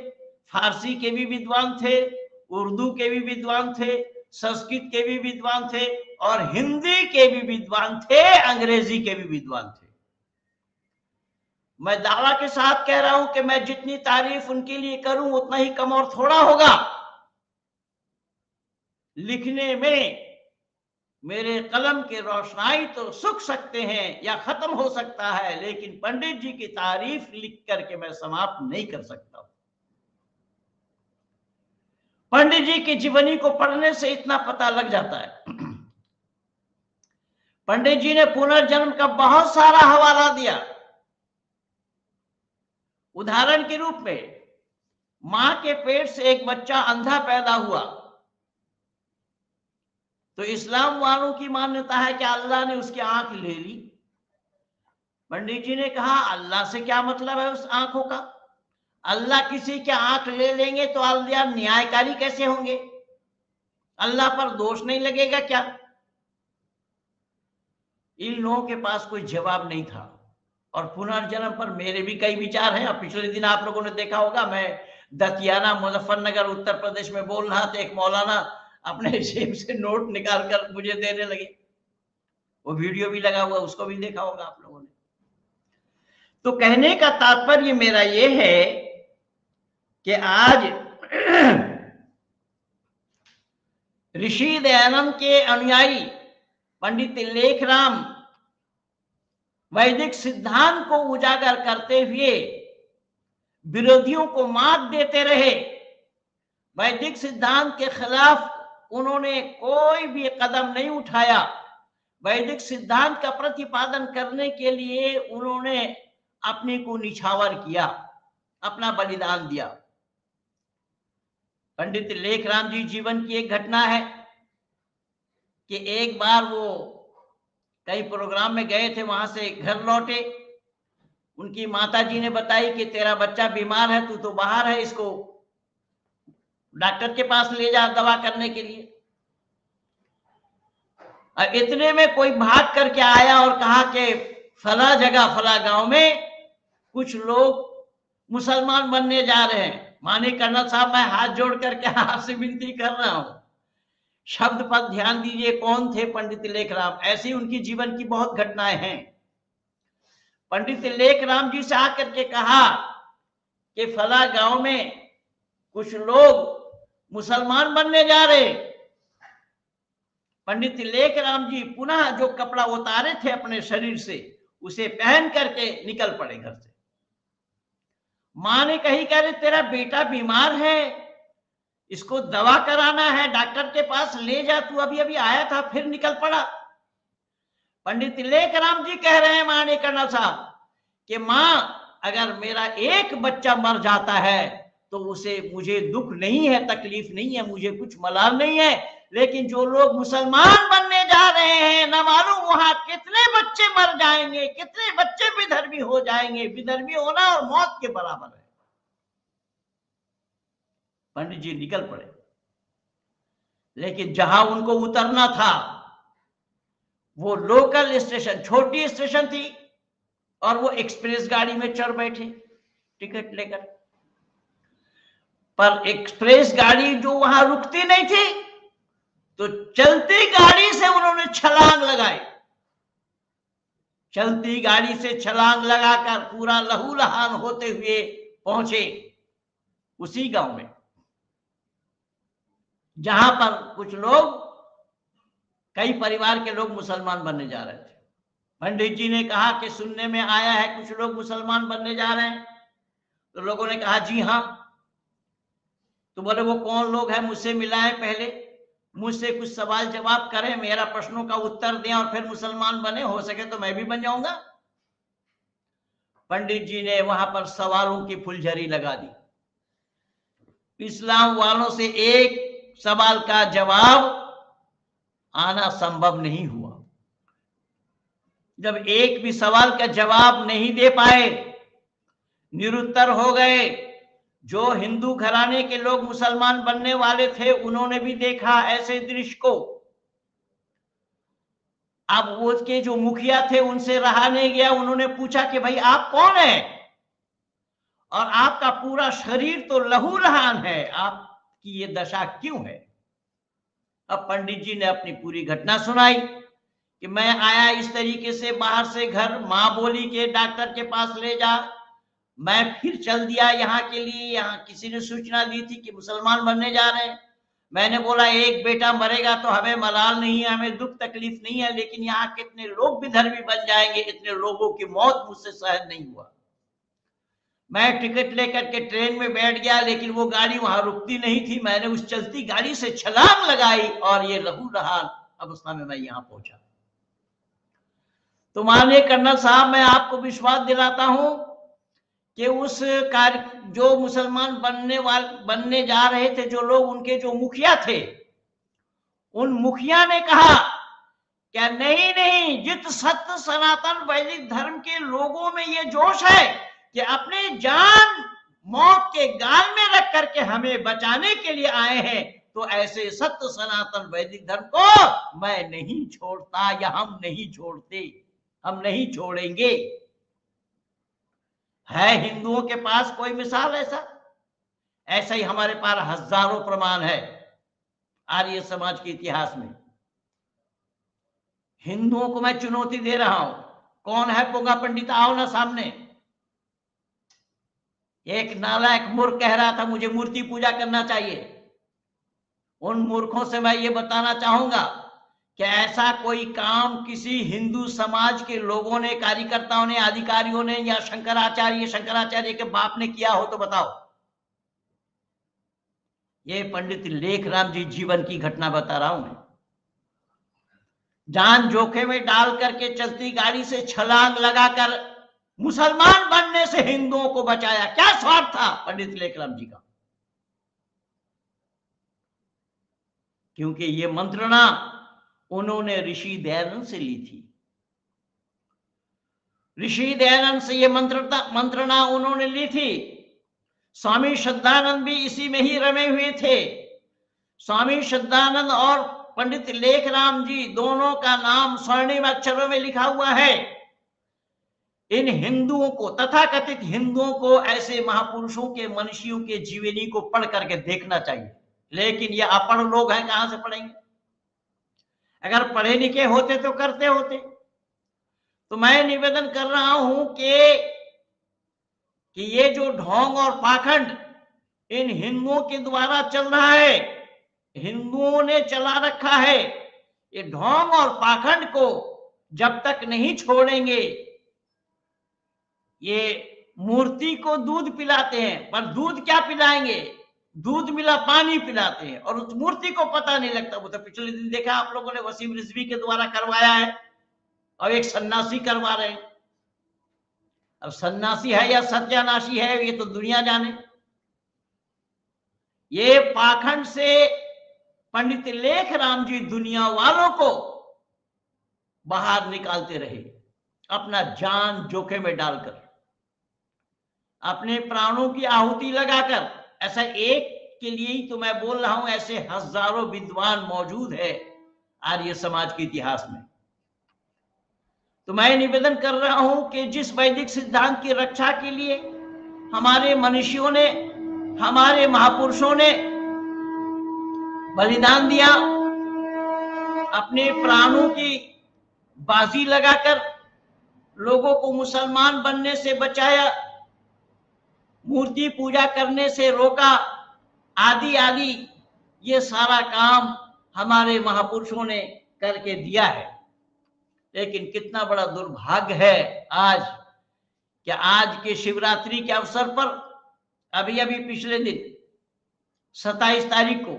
फारसी के भी विद्वान थे, उर्दू के भी विद्वान थे, संस्कृत के भी विद्वान थे, और हिंदी के भी विद्वान थे, अंग्रेजी के भी विद्वान थे। मैं दावा के साथ कह रहा हूं कि मैं जितनी तारीफ उनके लिए करूं उतना ही कम और थोड़ा होगा। लिखने में मेरे कलम की रोशनाई तो सूख सकते हैं या खत्म हो सकता है, लेकिन पंडित जी की तारीफ लिख करके मैं समाप्त नहीं कर सकता। पंडित जी की जीवनी को पढ़ने से इतना पता लग जाता है। पंडित जी ने पुनर्जन्म का बहुत सारा हवाला दिया। उदाहरण के रूप में, मां के पेट से एक बच्चा अंधा पैदा हुआ, तो इस्लाम वालों की मान्यता है कि अल्लाह ने उसकी आंख ले ली। पंडित जी ने कहा अल्लाह से क्या मतलब है उस आंखों का? अल्लाह किसी के आंख ले लेंगे तो अल्लाह न्यायकारी कैसे होंगे? अल्लाह पर दोष नहीं लगेगा क्या? इन लोगों के पास कोई जवाब नहीं था। और पुनर्जन्म पर मेरे भी कई विचार हैं। अब पिछले दिन आप लोगों ने देखा होगा, मैं दतियाना मुजफ्फरनगर उत्तर प्रदेश में बोल रहा था, एक मौलाना अपने जेब से नोट निकाल कर मुझे देने लगे, वो वीडियो भी लगा हुआ, उसको भी देखा होगा आप लोगों ने। तो कहने का तात्पर्य मेरा ये है कि आज ऋषि दयानंद के अनुयायी पंडित लेखराम वैदिक सिद्धांत को उजागर करते हुए विरोधियों को मात देते रहे। वैदिक सिद्धांत के खिलाफ उन्होंने कोई भी कदम नहीं उठाया। वैदिक सिद्धांत का प्रतिपादन करने के लिए उन्होंने अपने को निछावर किया, अपना बलिदान दिया। पंडित लेखराम जी जीवन की एक घटना है कि एक बार वो कई प्रोग्राम में गए थे, वहां से घर लौटे, उनकी माताजी ने बताई कि तेरा बच्चा बीमार है, तू तो बाहर है, इसको डॉक्टर के पास ले जा दवा करने के लिए। और इतने में कोई भाग करके आया और कहा कि फला जगह फला गांव में कुछ लोग मुसलमान बनने जा रहे हैं। माने कर्नल साहब, मैं हाथ जोड़ करके आपसे विनती कर रहा हूं, शब्द पर ध्यान दीजिए, कौन थे पंडित लेखराम। ऐसी उनकी जीवन की बहुत घटनाएं हैं। पंडित लेखराम जी से आकर के कहा कि फला गांव में कुछ लोग मुसलमान बनने जा रहे, पंडित लेखराम जी पुनः जो कपड़ा उतारे थे अपने शरीर से उसे पहन करके निकल पड़े घर से। मां ने कही, कह रहे तेरा बेटा बीमार है, इसको दवा कराना है, डॉक्टर के पास ले जा, तू अभी अभी आया था फिर निकल पड़ा। पंडित लेखराम जी कह रहे हैं मां ने, कर्नल साहब, कि मां अगर मेरा एक बच्चा मर जाता है तो उसे मुझे दुख नहीं है, तकलीफ नहीं है, मुझे कुछ मलाल नहीं है, लेकिन जो लोग मुसलमान बनने जा रहे हैं न मालूम वहां कितने बच्चे मर जाएंगे, कितने बच्चे विधर्मी हो जाएंगे। विधर्मी होना और मौत के बराबर है। पंडित जी निकल पड़े, लेकिन जहां उनको उतरना था वो लोकल स्टेशन, छोटी स्टेशन थी, और वो एक्सप्रेस गाड़ी में चढ़ बैठे टिकट लेकर। पर एक्सप्रेस गाड़ी जो वहां रुकती नहीं थी, तो चलती गाड़ी से उन्होंने छलांग लगाई। चलती गाड़ी से छलांग लगाकर पूरा लहूलुहान होते हुए पहुंचे उसी गांव में जहां पर कुछ लोग, कई परिवार के लोग मुसलमान बनने जा रहे थे। पंडित जी ने कहा कि सुनने में आया है कुछ लोग मुसलमान बनने जा रहे हैं। तो लोगों ने कहा जी हां। तो बोले वो कौन लोग हैं, मुझसे मिलाएं, पहले मुझसे कुछ सवाल जवाब करें, मेरा प्रश्नों का उत्तर दें और फिर मुसलमान बने, हो सके तो मैं भी बन जाऊंगा। पंडित जी ने वहां पर सवालों की फुलझड़ी लगा दी। इस्लाम वालों से एक सवाल का जवाब आना संभव नहीं हुआ। जब एक भी सवाल का जवाब नहीं दे पाए, निरुत्तर हो गए, जो हिंदू घराने के लोग मुसलमान बनने वाले थे उन्होंने भी देखा ऐसे दृश्य को। अब वो के जो मुखिया थे उनसे रहा नहीं गया, उन्होंने पूछा कि भाई आप कौन हैं और आपका पूरा शरीर तो लहूलुहान है, आपकी ये दशा क्यों है। अब पंडित जी ने अपनी पूरी घटना सुनाई कि मैं आया इस तरीके से बाहर से घर, मां बोली के डॉक्टर के पास ले जा, मैं फिर चल दिया यहाँ के लिए। यहाँ किसी ने सूचना दी थी कि मुसलमान बनने जा रहे हैं। मैंने बोला एक बेटा मरेगा तो हमें मलाल नहीं है, हमें दुख तकलीफ नहीं है, लेकिन यहाँ कितने लोग भी धर्मी बन जाएंगे, इतने लोगों की मौत मुझसे सहन नहीं हुआ। मैं टिकट लेकर के ट्रेन में बैठ गया, लेकिन वो गाड़ी वहां रुकती नहीं थी। मैंने उस चलती गाड़ी से छलांग लगाई और ये लहूलुहान अवस्था में मैं यहाँ पहुंचा। तो माननीय कर्नल साहब, मैं आपको विश्वास दिलाता हूं कि उस कार्य जो मुसलमान बनने जा रहे थे, जो लोग, उनके जो मुखिया थे, उन मुखिया ने कहा क्या नहीं नहीं, जित सत्य सनातन वैदिक धर्म के लोगों में ये जोश है कि अपने जान मौत के गाल में रख करके हमें बचाने के लिए आए हैं, तो ऐसे सत्य सनातन वैदिक धर्म को मैं नहीं छोड़ता, या हम नहीं छोड़ते, हम नहीं छोड़ेंगे। है हिंदुओं के पास कोई मिसाल ऐसा ही हमारे पास हजारों प्रमाण है आर्य समाज के इतिहास में। हिंदुओं को मैं चुनौती दे रहा हूं, कौन है पोंगा पंडित, आओ ना सामने। एक नालायक मूर्ख कह रहा था मुझे मूर्ति पूजा करना चाहिए। उन मूर्खों से मैं ये बताना चाहूंगा कि ऐसा कोई काम किसी हिंदू समाज के लोगों ने, कार्यकर्ताओं ने, अधिकारियों ने, या शंकराचार्य के बाप ने किया हो तो बताओ। ये पंडित लेखराम जी जीवन की घटना बता रहा हूं मैं। जान जोखिम में डाल करके चलती गाड़ी से छलांग लगाकर मुसलमान बनने से हिंदुओं को बचाया। क्या स्वार्थ था पंडित लेखराम जी का। क्योंकि ये मंत्रणा उन्होंने ऋषि दयानंद से ली थी। ऋषि दयानंद से ये मंत्रणा उन्होंने ली थी। स्वामी श्रद्धानंद भी इसी में ही रमे हुए थे। स्वामी श्रद्धानंद और पंडित लेखराम जी दोनों का नाम स्वर्णिम अक्षरों में लिखा हुआ है। इन हिंदुओं को, तथाकथित हिंदुओं को, ऐसे महापुरुषों के, मनीषियों के जीवनी को पढ़ करके देखना चाहिए। लेकिन ये अपढ़ लोग हैं, कहां से पढ़ेंगे। अगर पढ़े लिखे होते तो करते होते। तो मैं निवेदन कर रहा हूं कि ये जो ढोंग और पाखंड इन हिंदुओं के द्वारा चल रहा है, हिंदुओं ने चला रखा है, ये ढोंग और पाखंड को जब तक नहीं छोड़ेंगे, ये मूर्ति को दूध पिलाते हैं पर दूध क्या पिलाएंगे, दूध मिला पानी पिलाते हैं, और उस मूर्ति को पता नहीं लगता। वो तो पिछले दिन देखा आप लोगों ने, वसीम रिजवी के द्वारा करवाया है और एक सन्यासी करवा रहे हैं। अब सन्यासी है या सत्यानाशी है ये तो दुनिया जाने। ये पाखंड से पंडित लेखराम जी दुनिया वालों को बाहर निकालते रहे, अपना जान जोखिम में डालकर, अपने प्राणों की आहुति लगाकर। ऐसा एक के लिए ही तो मैं बोल रहा हूं, ऐसे हजारों विद्वान मौजूद है आर्य समाज के इतिहास में। तो मैं निवेदन कर रहा हूं कि जिस वैदिक सिद्धांत की रक्षा के लिए हमारे मनुष्यों ने, हमारे महापुरुषों ने बलिदान दिया, अपने प्राणों की बाजी लगाकर लोगों को मुसलमान बनने से बचाया, मूर्ति पूजा करने से रोका, आदि आदि, ये सारा काम हमारे महापुरुषों ने करके दिया है। लेकिन कितना बड़ा दुर्भाग्य है आज, कि आज के शिवरात्रि के अवसर पर अभी अभी पिछले दिन 27 तारीख को,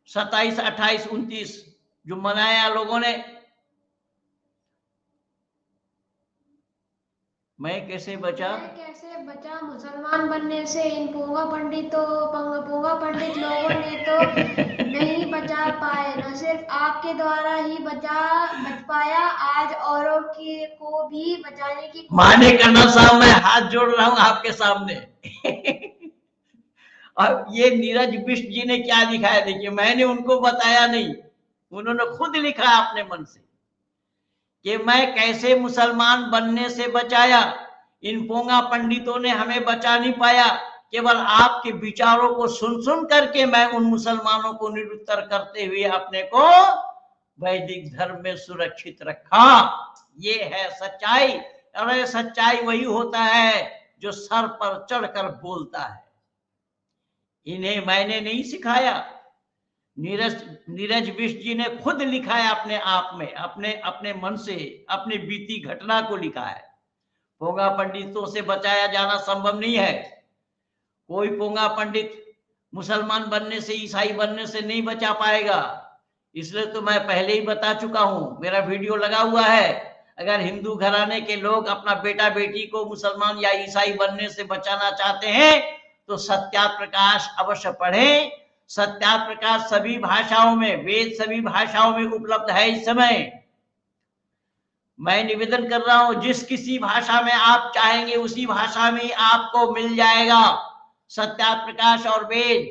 27, 28, 29 जो मनाया लोगों ने, मैं कैसे बचा मुसलमान बनने से। इन पोंगा पंडित लोगों ने तो नहीं बचा पाए, न सिर्फ आपके द्वारा ही बच पाया, आज औरों को भी बचाने की। माने करना साहब, मैं हाथ जोड़ रहा हूं आपके सामने। और ये नीरज बिष्ट जी ने क्या लिखा है देखिए, मैंने उनको बताया नहीं, उन्होंने खुद लिखा अपने मन से कि मैं कैसे मुसलमान बनने से बचाया, इन पोंगा पंडितों ने हमें बचा नहीं पाया, केवल आपके विचारों को सुन सुन करके मैं उन मुसलमानों को निरुत्तर करते हुए अपने को वैदिक धर्म में सुरक्षित रखा। ये है सच्चाई। अरे सच्चाई वही होता है जो सर पर चढ़कर बोलता है। इन्हें मैंने नहीं सिखाया, नीरज बिष्ट जी ने खुद लिखा है अपने आप में, अपने मन से, अपने बीती घटना को लिखा है। पोंगा पंडितों से बचाया जाना संभव नहीं है। कोई पोंगा पंडित मुसलमान बनने से, ईसाई बनने से नहीं बचा पाएगा। इसलिए तो मैं पहले ही बता चुका हूं, मेरा वीडियो लगा हुआ है। अगर हिंदू घराने के लोग अपना बेटा बेटी को मुसलमान या ईसाई बनने से बचाना चाहते हैं तो सत्यार्थ प्रकाश अवश्य पढ़ें। सत्यार्थ प्रकाश सभी भाषाओं में, वेद सभी भाषाओं में उपलब्ध है इस समय। मैं निवेदन कर रहा हूं, जिस किसी भाषा में आप चाहेंगे उसी भाषा में आपको मिल जाएगा सत्यार्थ प्रकाश और वेद।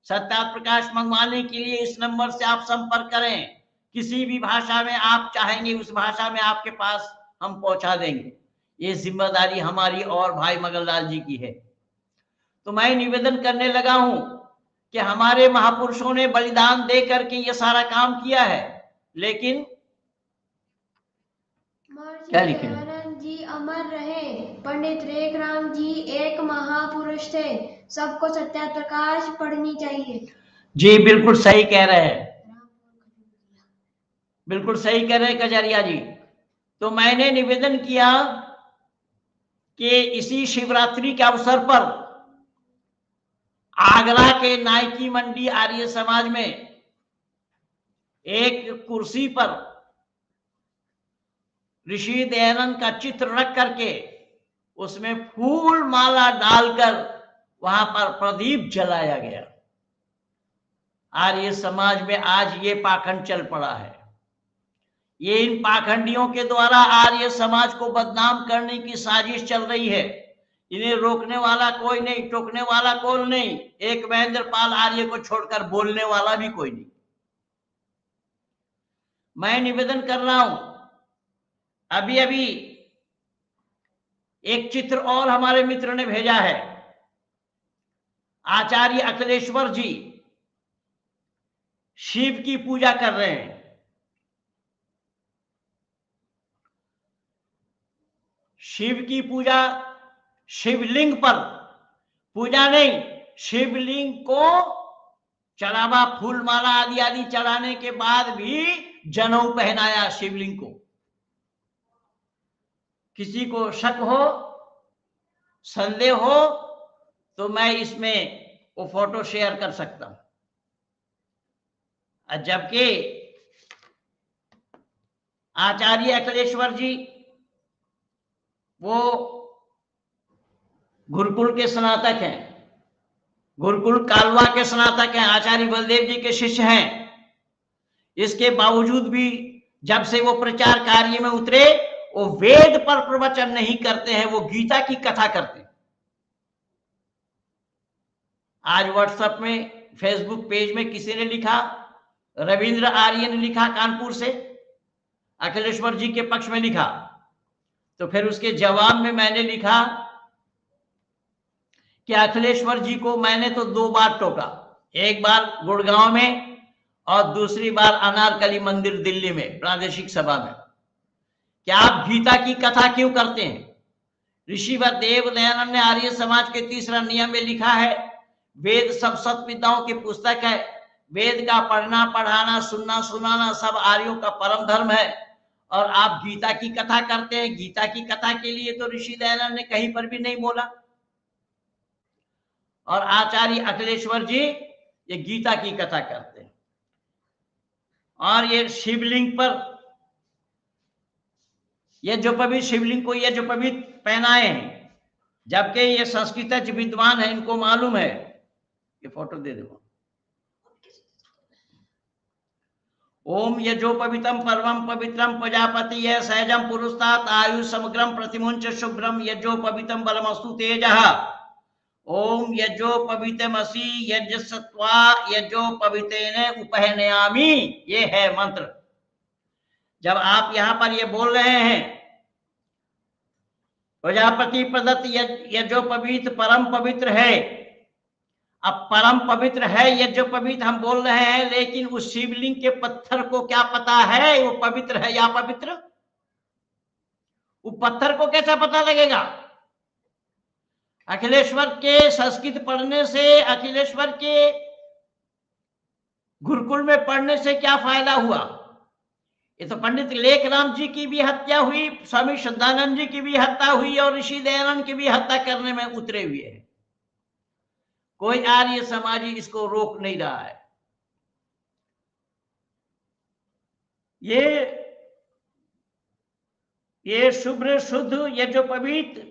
सत्यार्थ प्रकाश मंगवाने के लिए इस नंबर से आप संपर्क करें। किसी भी भाषा में आप चाहेंगे उस भाषा में आपके पास हम पहुंचा देंगे। ये जिम्मेदारी हमारी और भाई मगनलाल जी की है। तो मैं निवेदन करने लगा हूं कि हमारे महापुरुषों ने बलिदान दे करके ये सारा काम किया है, लेकिन क्या लिखे? दयानंद जी अमर रहे। पंडित लेखराम जी एक महापुरुष थे, सबको सत्यार्थ प्रकाश पढ़नी चाहिए। जी बिल्कुल सही कह रहे हैं, बिल्कुल सही कह रहे हैं कजारिया जी। तो मैंने निवेदन किया कि इसी शिवरात्रि के अवसर पर आगरा के नायकी मंडी आर्य समाज में एक कुर्सी पर ऋषि दयानंद का चित्र रख करके उसमें फूल माला डालकर वहां पर प्रदीप जलाया गया। आर्य समाज में आज ये पाखंड चल पड़ा है। ये इन पाखंडियों के द्वारा आर्य समाज को बदनाम करने की साजिश चल रही है। इन्हें रोकने वाला कोई नहीं, टोकने वाला कोई नहीं, एक महेंद्र पाल आर्य को छोड़कर बोलने वाला भी कोई नहीं। मैं निवेदन कर रहा हूं, अभी अभी एक चित्र और हमारे मित्र ने भेजा है। आचार्य अखिलेश्वर जी शिव की पूजा कर रहे हैं। शिव की पूजा, शिवलिंग पर पूजा नहीं, शिवलिंग को चढ़ावा, फूल माला आदि आदि चढ़ाने के बाद भी जनेऊ पहनाया शिवलिंग को। किसी को शक हो, संदेह हो तो मैं इसमें वो फोटो शेयर कर सकता हूं। जबकि आचार्य अखिलेश्वर जी वो गुरुकुल के स्नातक हैं, गुरुकुल कालवा के स्नातक हैं, आचार्य बलदेव जी के शिष्य हैं। इसके बावजूद भी जब से वो प्रचार कार्य में उतरे, वो वेद पर प्रवचन नहीं करते हैं, वो गीता की कथा करते हैं। आज व्हाट्सएप में, फेसबुक पेज में किसी ने लिखा, रविंद्र आर्य ने लिखा कानपुर से, अखिलेश्वर जी के पक्ष में लिखा। तो फिर उसके जवाब में मैंने लिखा कि अखिलेश्वर जी को मैंने तो 2 बार टोका, एक बार गुड़गांव में और दूसरी बार अनारकली मंदिर दिल्ली में प्रादेशिक सभा में, क्या आप गीता की कथा क्यों करते हैं? ऋषिवर देव दयानंद ने आर्य समाज के 3रा नियम में लिखा है, वेद सब सत्विद्याओं की पुस्तक है, वेद का पढ़ना, पढ़ाना, सुनना, सुनाना सब आर्यों का परम धर्म है, और आप गीता की कथा करते हैं। गीता की कथा के लिए तो ऋषि दयानंद ने कहीं पर भी नहीं बोला, और आचार्य अखिलेश्वर जी ये गीता की कथा करते हैं। और ये शिवलिंग पर, ये जो पवित्र शिवलिंग को ये जो पवित्र पहनाए हैं, जबकि ये संस्कृत विद्वान है, इनको मालूम है। ये फोटो दे दो। ओम यजो पवित्रम परमं पवित्रम प्रजापति ये सहजम पुरुषात आयु समग्रम प्रतिमुंच शुभ्रम यजो पवित्रम बलमस्तु तेजः। ओम यजो पवित्रमसि यजसत्वा यजो पवित्रेण उपहनयामि। ये है मंत्र। जब आप यहां पर ये बोल रहे हैं प्रजापति प्रदत्त यजो पवित्र परम पवित्र है, अब परम पवित्र है यज्ञ पवित्र हम बोल रहे हैं, लेकिन उस शिवलिंग के पत्थर को क्या पता है वो पवित्र है या पवित्र? वो पत्थर को कैसा पता लगेगा? अखिलेश्वर के संस्कृत पढ़ने से, अखिलेश्वर के गुरुकुल में पढ़ने से क्या फायदा हुआ? ये तो पंडित लेखराम जी की भी हत्या हुई, स्वामी श्रद्धानंद जी की भी हत्या हुई, और ऋषि दयानंद की भी हत्या करने में उतरे हुए हैं। कोई आर्य समाजी इसको रोक नहीं रहा है। ये शुभ्र शुद्ध ये जो पवित्र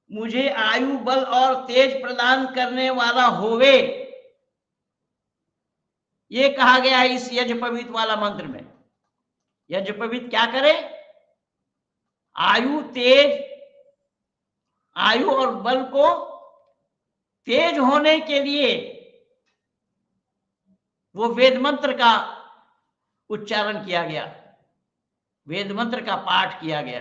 मुझे आयु बल और तेज प्रदान करने वाला होवे, ये कहा गया है इस यज्ञ पवित्र वाला मंत्र में। यज्ञ पवित्र क्या करे? आयु, तेज, आयु और बल को तेज होने के लिए वो वेद मंत्र का उच्चारण किया गया, वेद मंत्र का पाठ किया गया।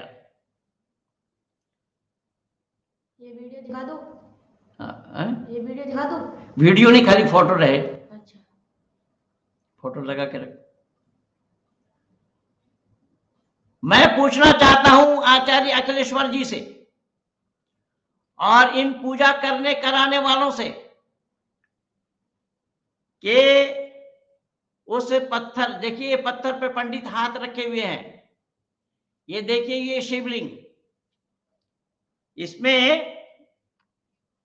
ये वीडियो दिखा दो। ये वीडियो दिखा दो। वीडियो नहीं, खाली फोटो रहे। अच्छा, फोटो लगा के रख। मैं पूछना चाहता हूं आचार्य अखिलेश्वर जी से और इन पूजा करने कराने वालों से कि उस पत्थर, देखिए पत्थर पे पंडित हाथ रखे हुए हैं, ये देखिए ये शिवलिंग, इसमें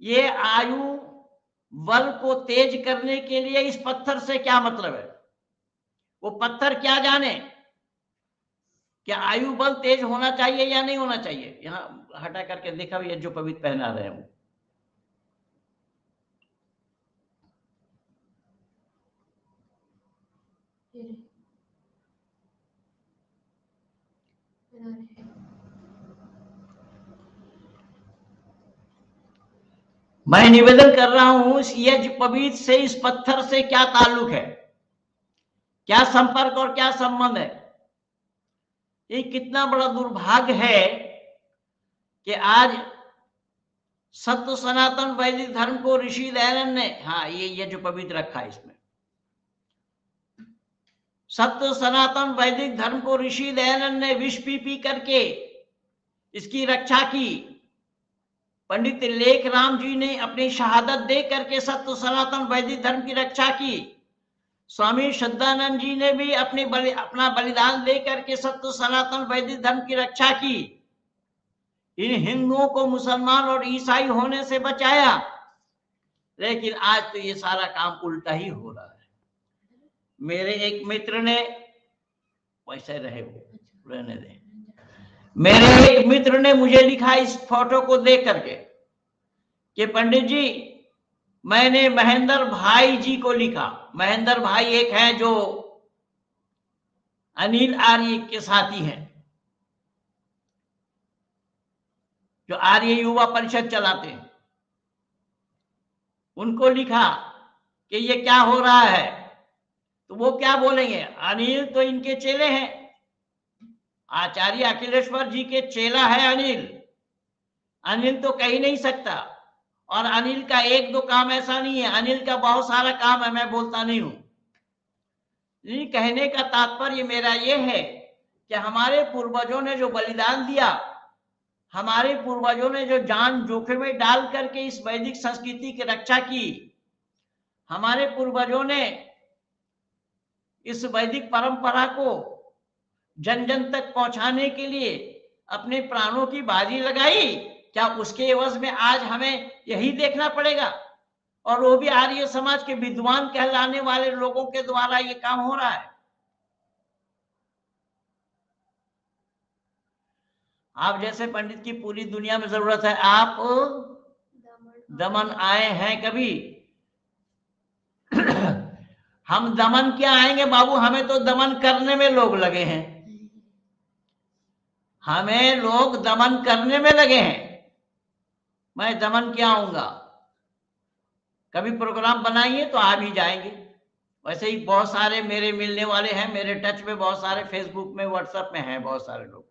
ये आयु बल को तेज करने के लिए इस पत्थर से क्या मतलब है? वो पत्थर क्या जाने क्या आयु बल तेज होना चाहिए या नहीं होना चाहिए? यहां हटा करके देखा ये जो पवित्र पहना रहे हैं। मैं निवेदन कर रहा हूं इस यज्ञ पवित्र से, इस पत्थर से क्या ताल्लुक है, क्या संपर्क और क्या संबंध है? ये कितना बड़ा दुर्भाग्य है कि आज सत्य सनातन वैदिक धर्म को ऋषि दयानंद ने, हाँ ये जो पवित्र रखा है इसमें, सत्य सनातन वैदिक धर्म को ऋषि दयानंद ने विष पी करके इसकी रक्षा की। पंडित लेखराम जी ने अपनी शहादत दे करके सत्य सनातन वैदिक धर्म की रक्षा की। स्वामी श्रद्धानंद जी ने भी अपना बलिदान देकर के सत्य सनातन वैदिक धर्म की रक्षा की, इन हिंदुओं को मुसलमान और ईसाई होने से बचाया। लेकिन आज तो ये सारा काम उल्टा ही हो रहा है। मेरे एक मित्र ने, वैसे रहे वो, रहने दें, मेरे एक मित्र ने मुझे लिखा इस फोटो को देख करके कि पंडित जी, मैंने महेंद्र भाई जी को लिखा। महेंद्र भाई एक हैं जो अनिल आर्य के साथी हैं, जो आर्य युवा परिषद चलाते हैं। उनको लिखा कि ये क्या हो रहा है, तो वो क्या बोलेंगे, अनिल तो इनके चेले हैं, आचार्य अखिलेश्वर जी के चेला है अनिल। अनिल तो कह ही नहीं सकता, और अनिल का एक दो काम ऐसा नहीं है, अनिल का बहुत सारा काम है, मैं बोलता नहीं हूं। कहने का तात्पर्य मेरा यह है कि हमारे पूर्वजों ने जो बलिदान दिया, हमारे पूर्वजों ने जो जान जोखिम में डाल करके इस वैदिक संस्कृति की रक्षा की, हमारे पूर्वजों ने इस वैदिक परंपरा को जन जन तक पहुंचाने के लिए अपने प्राणों की बाजी लगाई, क्या उसके एवज में आज हमें यही देखना पड़ेगा? और वो भी आर्य समाज के विद्वान कहलाने वाले लोगों के द्वारा ये काम हो रहा है। आप जैसे पंडित की पूरी दुनिया में जरूरत है। आप दमन आए हैं कभी? हम दमन क्या आएंगे बाबू, हमें तो दमन करने में लोग लगे हैं, हमें लोग दमन करने में लगे हैं। मैं दमन क्या आऊंगा? कभी प्रोग्राम बनाइए तो आ भी जाएंगे। वैसे ही बहुत सारे मेरे मिलने वाले हैं, मेरे टच में बहुत सारे, फेसबुक में, व्हाट्सएप में हैं बहुत सारे लोग।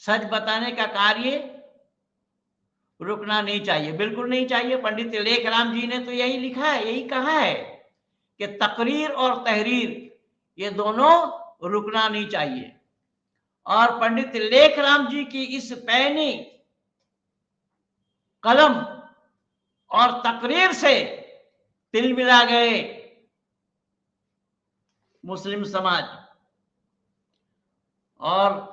सच बताने का कार्य रुकना नहीं चाहिए, बिल्कुल नहीं चाहिए। पंडित लेखराम जी ने तो यही लिखा है, यही कहा है कि तकरीर और तहरीर ये दोनों रुकना नहीं चाहिए। और पंडित लेखराम जी की इस पैनी कलम और तकरीर से तिल मिला गए मुस्लिम समाज। और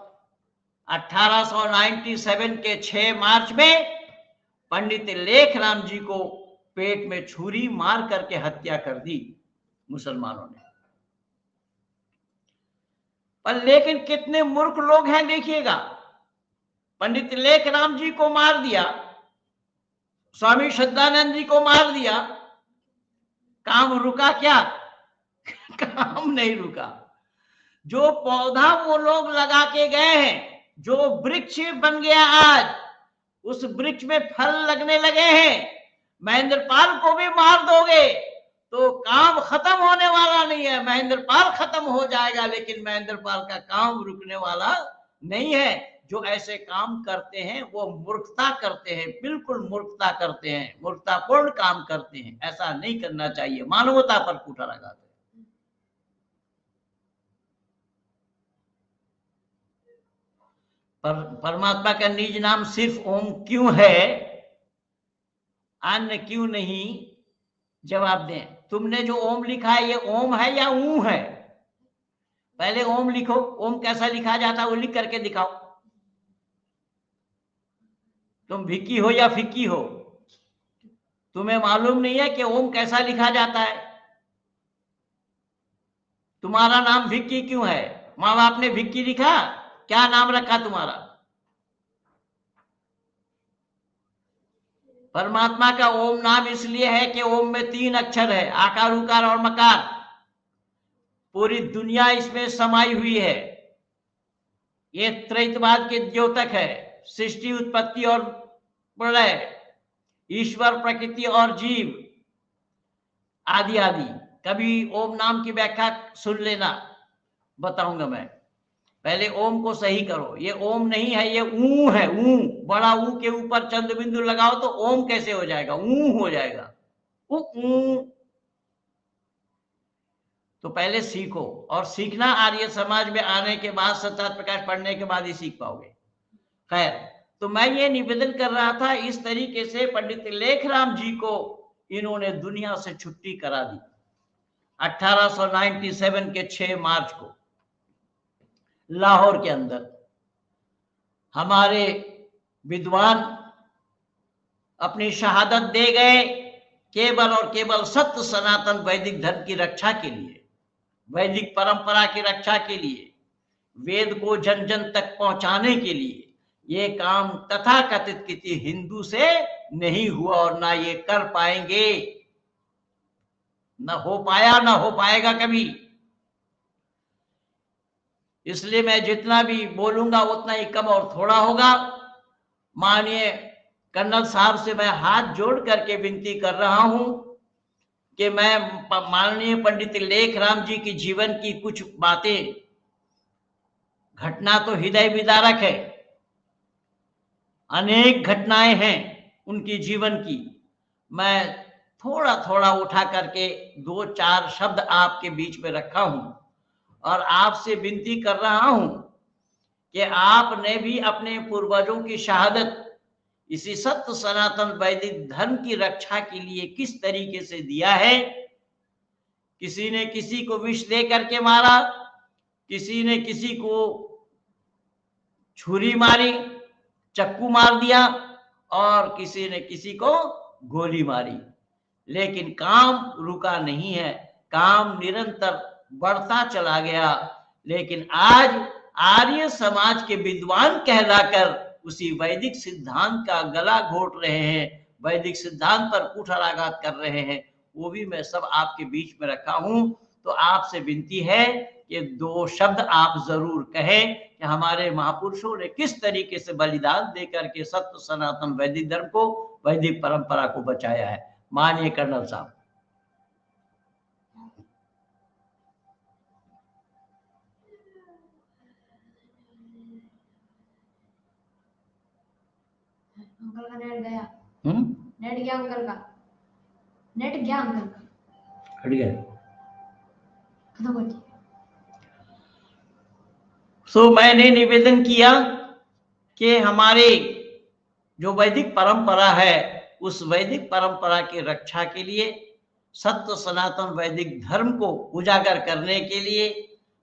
1897 के 6 मार्च में पंडित लेखराम जी को पेट में छुरी मार करके हत्या कर दी मुसलमानों ने। पर लेकिन कितने मूर्ख लोग हैं देखिएगा, पंडित लेखराम जी को मार दिया, स्वामी श्रद्धानंद जी को मार दिया, काम रुका क्या? काम नहीं रुका। जो पौधा वो लोग लगा के गए हैं, जो वृक्ष बन गया आज, उस वृक्ष में फल लगने लगे हैं। महेंद्र पाल को भी मार दोगे तो काम खत्म होने वाला नहीं है। महेंद्र पाल खत्म हो जाएगा, लेकिन महेंद्र पाल का काम रुकने वाला नहीं है। जो ऐसे काम करते हैं वो मूर्खता करते हैं, बिल्कुल मूर्खता करते हैं, मूर्खतापूर्ण काम करते हैं। ऐसा नहीं करना चाहिए, मानवता पर कूटा लगाते हैं। परमात्मा का निज नाम सिर्फ ओम क्यों है, अन्य क्यों नहीं? जवाब दें। तुमने जो ओम लिखा है, ये ओम है या ऊ है? पहले ओम लिखो। ओम कैसा लिखा जाता है वो लिख करके दिखाओ। तुम भिक्की हो या फिक्की हो, तुम्हें मालूम नहीं है कि ओम कैसा लिखा जाता है? तुम्हारा नाम भिक्की क्यों है? माँ बाप ने भिक्की लिखा? क्या नाम रखा तुम्हारा? परमात्मा का ओम नाम इसलिए है कि ओम में 3 अक्षर है, आकार, उकार और मकार। पूरी दुनिया इसमें समाई हुई है। ये त्रैतवाद के द्योतक है। सृष्टि, उत्पत्ति और प्रलय, ईश्वर, प्रकृति और जीव, आदि आदि। कभी ओम नाम की व्याख्या सुन लेना, बताऊंगा मैं। पहले ओम को सही करो। ये ओम नहीं है, ये ऊ है। ऊ, बड़ा ऊ के ऊपर चंद्र बिंदु लगाओ तो ओम कैसे हो जाएगा? ऊ हो जाएगा। ऊ। तो पहले सीखो, और सीखना आर्य समाज में आने के बाद, सत्यार्थ प्रकाश पढ़ने के बाद ही सीख पाओगे। खैर, तो मैं ये निवेदन कर रहा था, इस तरीके से पंडित लेखराम जी को इन्होंने दुनिया से छुट्टी करा दी। 1897 के 6 मार्च को लाहौर के अंदर हमारे विद्वान अपनी शहादत दे गए केवल और केवल सत्य सनातन वैदिक धर्म की रक्षा के लिए, वैदिक परंपरा की रक्षा के लिए, वेद को जन जन तक पहुंचाने के लिए। ये काम तथाकथित किसी हिंदू से नहीं हुआ और ना ये कर पाएंगे, न हो पाया, न हो पाएगा कभी। इसलिए मैं जितना भी बोलूंगा उतना ही कम और थोड़ा होगा। माननीय कर्नल साहब से मैं हाथ जोड़ करके विनती कर रहा हूं कि मैं माननीय पंडित लेखराम जी की जीवन की कुछ बातें, घटना तो हृदय विदारक है, अनेक घटनाएं हैं उनकी जीवन की, मैं थोड़ा थोड़ा उठा करके 2-4 शब्द आपके बीच में रखा हूं और आपसे विनती कर रहा हूं कि आपने भी अपने पूर्वजों की शहादत इसी सत्य सनातन वैदिक धर्म की रक्षा के लिए किस तरीके से दिया है। किसी ने किसी को विष दे करके मारा, किसी ने किसी को छुरी मारी, चक्कू मार दिया और किसी ने किसी को गोली मारी, लेकिन काम रुका नहीं है, काम निरंतर बढ़ता चला गया। लेकिन आज आर्य समाज के विद्वान कहलाकर उसी वैदिक सिद्धांत का गला घोट रहे हैं, वैदिक सिद्धांत पर कुठाराघात कर रहे हैं, वो भी मैं सब आपके बीच में रखा हूं। तो आपसे विनती है कि 2 शब्द आप जरूर कहें कि हमारे महापुरुषों ने किस तरीके से बलिदान देकर के सत्य सनातन वैदिक धर्म को, वैदिक परंपरा को बचाया है। माननीय कर्नल साहब। अंकल का नेट गया। नेट गया अंकल का, नेट गया अंकल का, हट गया, खत्म हो गया। सो मैंने निवेदन किया कि हमारे जो वैदिक परंपरा है उस वैदिक परंपरा की रक्षा के लिए, सत्य सनातन वैदिक धर्म को उजागर करने के लिए,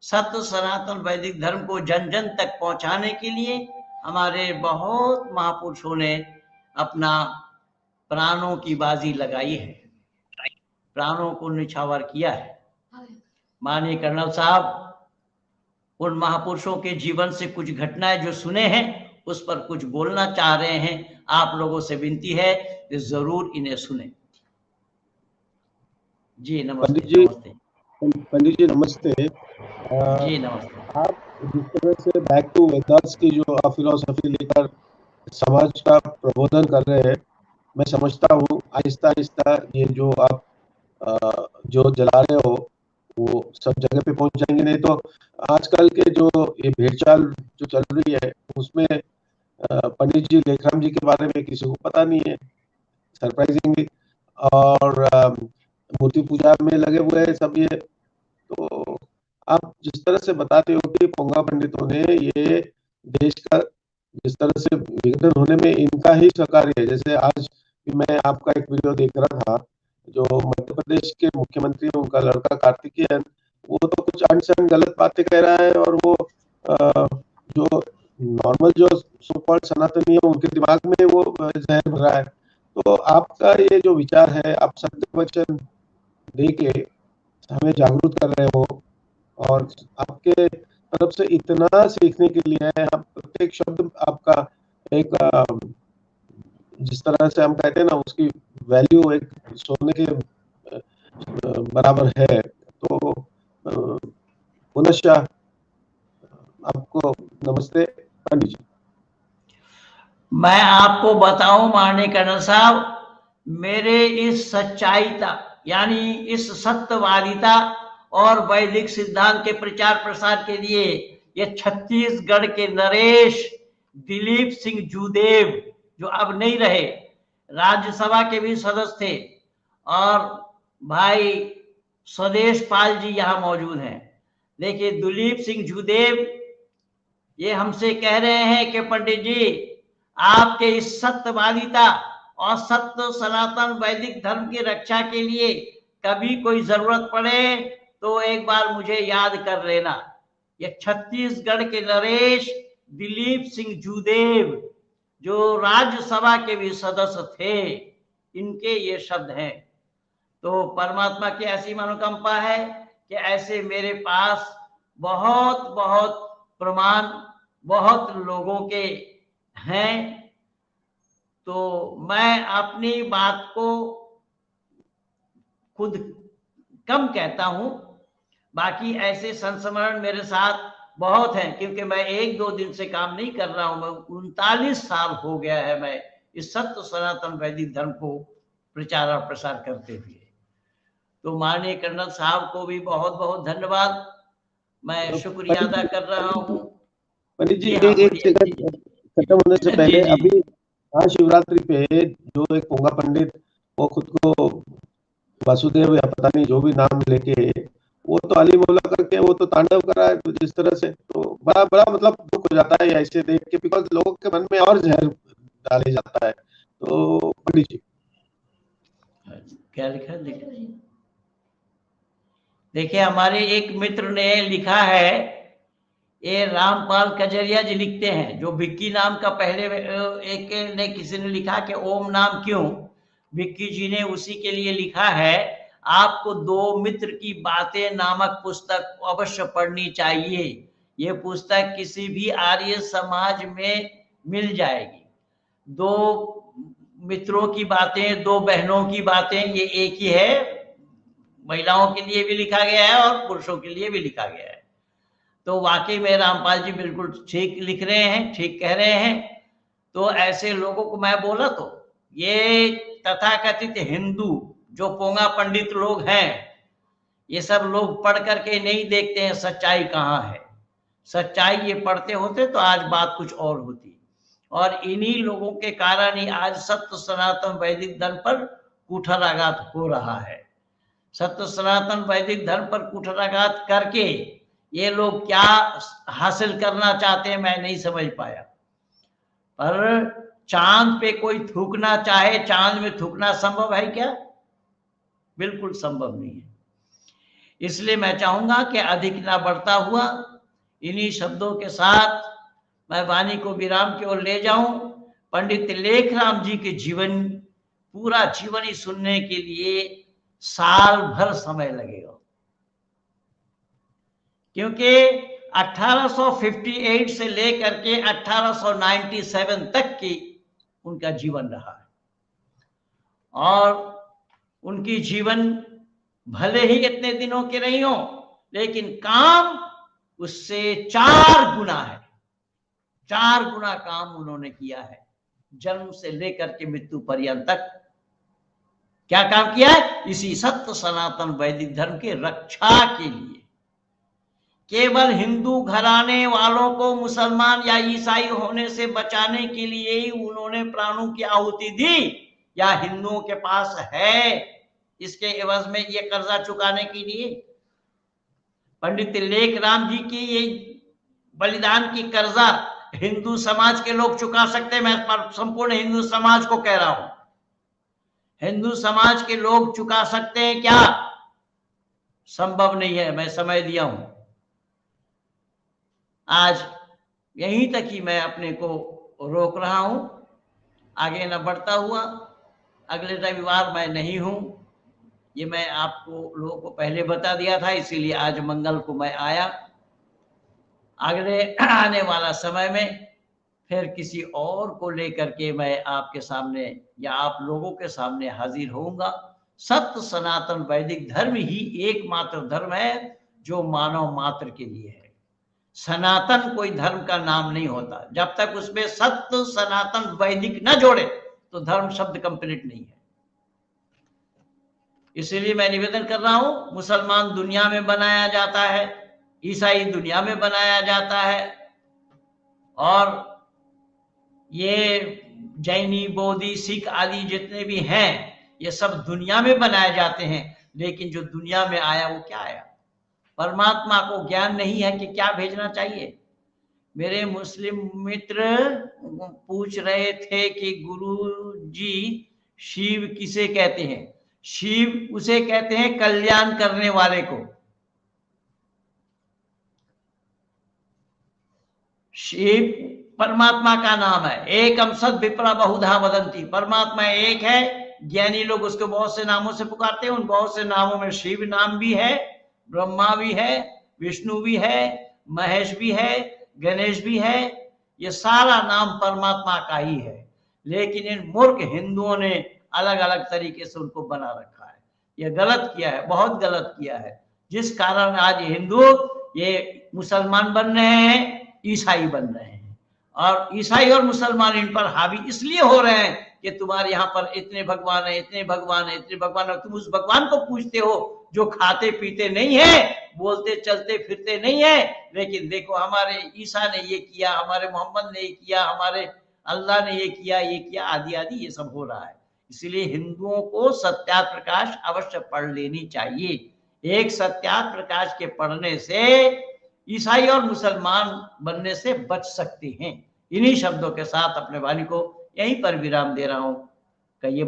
सत्य सनातन वैदिक धर्म को जन जन तक पहुंचाने के लिए हमारे बहुत महापुरुषों ने अपना प्राणों की बाजी लगाई है, प्राणों को निछावर किया है। माननीय कर्नल साहब, उन महापुरुषों के जीवन से कुछ घटनाएं जो सुने हैं उस पर कुछ बोलना चाह रहे हैं। आप लोगों से विनती है कि जरूर इन्हें सुने। जी नमस्ते। पंडित जी नमस्ते। जी नमस्ते। आप जिस तरह से बैक टू वेदास की जो फिलॉसफी लेकर समाज का प्रबोधन कर रहे हैं, मैं समझता हूँ आहिस्ता आहिस्ता ये जो आप जो जला रहे हो वो सब जगह पे पहुंच जाएंगे। नहीं तो आजकल के जो ये भेड़चाल जो चल रही है उसमें पंडित जी लेखराम जी के बारे में किसी को पता नहीं है, सरप्राइजिंगली, और मूर्ति पूजा में लगे हुए हैं सब। ये तो आप जिस तरह से बताते हो कि पोंगा पंडितों ने ये देश का जिस तरह से विघटन होने में इनका ही सहकार्य है। जैसे आज मैं आपका एक वीडियो देख रहा था, जो मध्य प्रदेश के मुख्यमंत्री उनका लड़का कार्तिकेयन, वो तो कुछ अनसन गलत बातें कह रहा है और वो जो नॉर्मल जो सो कॉल्ड सनातनी है उनके दिमाग में वो जहर भर रहा है। तो आपका ये जो विचार है, आप सत्य वचन दे के हमें जागरूक कर रहे हो और आपके तरफ से इतना सीखने के लिए है। हम प्रत्येक शब्द आपका एक जिस तरह से हम कहते हैं ना, उसकी वैल्यू एक सोने के बराबर है। तो पुनश्च आपको नमस्ते पंडित जी। मैं आपको बताऊं माननीय कर्नल साहब, मेरे इस सच्चाईता यानी इस सत्यवादिता और वैदिक सिद्धांत के प्रचार प्रसार के लिए ये छत्तीसगढ़ के नरेश दिलीप सिंह जूदेव, जो अब नहीं रहे, राज्यसभा के भी सदस्य थे, और भाई स्वदेश पाल जी यहाँ मौजूद हैं। देखिए दिलीप सिंह जूदेव ये हमसे कह रहे हैं कि पंडित जी आपके इस सत्यवादिता और सत्य सनातन वैदिक धर्म की रक्षा के लिए कभी कोई जरूरत पड़े तो एक बार मुझे याद कर लेना। ये छत्तीसगढ़ के नरेश दिलीप सिंह जूदेव, जो राज्यसभा के भी सदस्य थे, इनके ये शब्द हैं। तो परमात्मा की ऐसी मनोकामना है कि ऐसे मेरे पास बहुत बहुत प्रमाण बहुत लोगों के हैं। तो मैं अपनी बात को खुद कम कहता हूं, बाकी ऐसे संस्मरण मेरे साथ बहुत हैं, क्योंकि मैं 1-2 दिन से काम नहीं कर रहा हूं। मैं 39 साल हो गया है मैं इस सत्य सनातन वैदिक धर्म को प्रचार और प्रसार करते हुए। तो माननीय कर्नल साहब को भी बहुत बहुत धन्यवाद, मैं शुक्रिया अदा कर रहा हूँ। पंडित जी, हाँ, एक सेकंड खत्म होने से पहले, जी। अभी महाशिवरात्रि पे जो एक पोंगा पंडित, वो खुद को वासुदेव या पता नहीं जो भी नाम लेके, वो तो अली मौला करके वो तो तांडव करा है जिस तरह से, तो बड़ा बड़ा मतलब दुख हो जाता है ऐसे देख के, बिकॉज लोगों के मन में और जहर डाले जाता है। तो पंडित जी क्या लिखा है देखिए, हमारे एक मित्र ने लिखा है, ये रामपाल कजरिया जी लिखते हैं, जो विक्की नाम का पहले एक ने किसी ने लिखा कि ओम नाम क्यों, विक्की जी ने उसी के लिए लिखा है, आपको 2 मित्र की बातें नामक पुस्तक अवश्य पढ़नी चाहिए। ये पुस्तक किसी भी आर्य समाज में मिल जाएगी। 2 मित्रों की बातें, 2 बहनों की बातें, ये एक ही है। महिलाओं के लिए भी लिखा गया है और पुरुषों के लिए भी लिखा गया है। तो वाकई में रामपाल जी बिल्कुल ठीक लिख रहे हैं, ठीक कह रहे हैं। तो ऐसे लोगों को मैं बोला, तो ये तथाकथित हिंदू जो पोंगा पंडित लोग हैं, ये सब लोग पढ़ करके नहीं देखते हैं सच्चाई कहाँ है। सच्चाई ये पढ़ते होते तो आज बात कुछ और होती। और इन्हीं लोगों के कारण ही आज सत्य सनातन वैदिक धर्म पर कुठाराघात हो रहा है। सत्य सनातन वैदिक धर्म पर कुठाराघात करके ये लोग क्या हासिल करना चाहते हैं मैं नहीं समझ पाया। पर चांद पे कोई थूकना चाहे, चांद में थूकना संभव है क्या? बिल्कुल संभव नहीं है। इसलिए मैं चाहूंगा कि अधिक ना बढ़ता हुआ इन्हीं शब्दों के साथ मैं वाणी को विराम की ओर ले जाऊं। पंडित लेखराम जी के जीवन, पूरा जीवन ही सुनने के लिए साल भर समय लगेगा, क्योंकि 1858 से लेकर के 1897 तक की उनका जीवन रहा है। और उनकी जीवन भले ही इतने दिनों के नहीं हो, लेकिन काम उससे 4 गुना है। 4 गुना काम उन्होंने किया है, जन्म से लेकर के मृत्यु पर्यंत तक। क्या काम किया है? इसी सत्य सनातन वैदिक धर्म की रक्षा के लिए। केवल हिंदू घराने वालों को मुसलमान या ईसाई होने से बचाने के लिए ही उन्होंने प्राणों की आहुति दी, या हिंदुओं के पास है इसके एवज में ये कर्जा चुकाने के लिए? पंडित लेखराम जी की ये बलिदान की कर्जा हिंदू समाज के लोग चुका सकते हैं। मैं संपूर्ण हिंदू समाज को कह रहा हूं, हिंदू समाज के लोग चुका सकते हैं क्या? संभव नहीं है। मैं समय दिया हूं, आज यहीं तक ही मैं अपने को रोक रहा हूं, आगे न बढ़ता हुआ। अगले रविवार मैं नहीं हूं, ये मैं आपको लोगों को पहले बता दिया था, इसीलिए आज मंगल को मैं आया। अगले आने वाला समय में फिर किसी और को लेकर के मैं आपके सामने या आप लोगों के सामने हाजिर होऊंगा। सत्य सनातन वैदिक धर्म ही एकमात्र धर्म है जो मानव मात्र के लिए है। सनातन कोई धर्म का नाम नहीं होता, जब तक उसमें सत्य सनातन वैदिक न जोड़े तो धर्म शब्द कंप्लीट नहीं है। इसलिए मैं निवेदन कर रहा हूं, मुसलमान दुनिया में बनाया जाता है, ईसाई दुनिया में बनाया जाता है, और ये जैनी बौद्धी सिख आदि जितने भी हैं ये सब दुनिया में बनाए जाते हैं, लेकिन जो दुनिया में आया वो क्या आया? परमात्मा को ज्ञान नहीं है कि क्या भेजना चाहिए। मेरे मुस्लिम मित्र पूछ रहे थे कि गुरु जी शिव किसे कहते हैं? शिव उसे कहते हैं कल्याण करने वाले को। शिव परमात्मा का नाम है। एकम सद विप्रा बहुधा वदंती, परमात्मा एक है, ज्ञानी लोग उसको बहुत से नामों से पुकारते हैं। उन बहुत से नामों में शिव नाम भी है, ब्रह्मा भी है, विष्णु भी है, महेश भी है, गणेश भी है। ये सारा नाम परमात्मा का ही है, लेकिन इन मूर्ख हिंदुओं ने अलग अलग तरीके से उनको बना रखा है। ये गलत किया है, बहुत गलत किया है, जिस कारण आज हिंदू ये मुसलमान बन रहे हैं, ईसाई बन रहे हैं। और ईसाई और मुसलमान इन पर हावी इसलिए हो रहे हैं कि तुम्हारे यहाँ पर इतने भगवान है, इतने भगवान है, इतने भगवान है। तुम उस भगवान को पूजते हो जो खाते पीते नहीं है, बोलते चलते फिरते नहीं है। लेकिन देखो हमारे ईसा ने ये किया, हमारे मोहम्मद ने ये किया, हमारे अल्लाह ने ये किया, आदि आदि ये सब हो रहा है। इसलिए हिंदुओं को सत्यार्थ प्रकाश अवश्य पढ़ लेनी चाहिए। एक सत्यार्थ प्रकाश के पढ़ने से ईसाई और मुसलमान बनने से बच सकते हैं। इन्हीं शब्दों के साथ अपने वाणी को यहीं पर विराम दे रहा हूं कि ये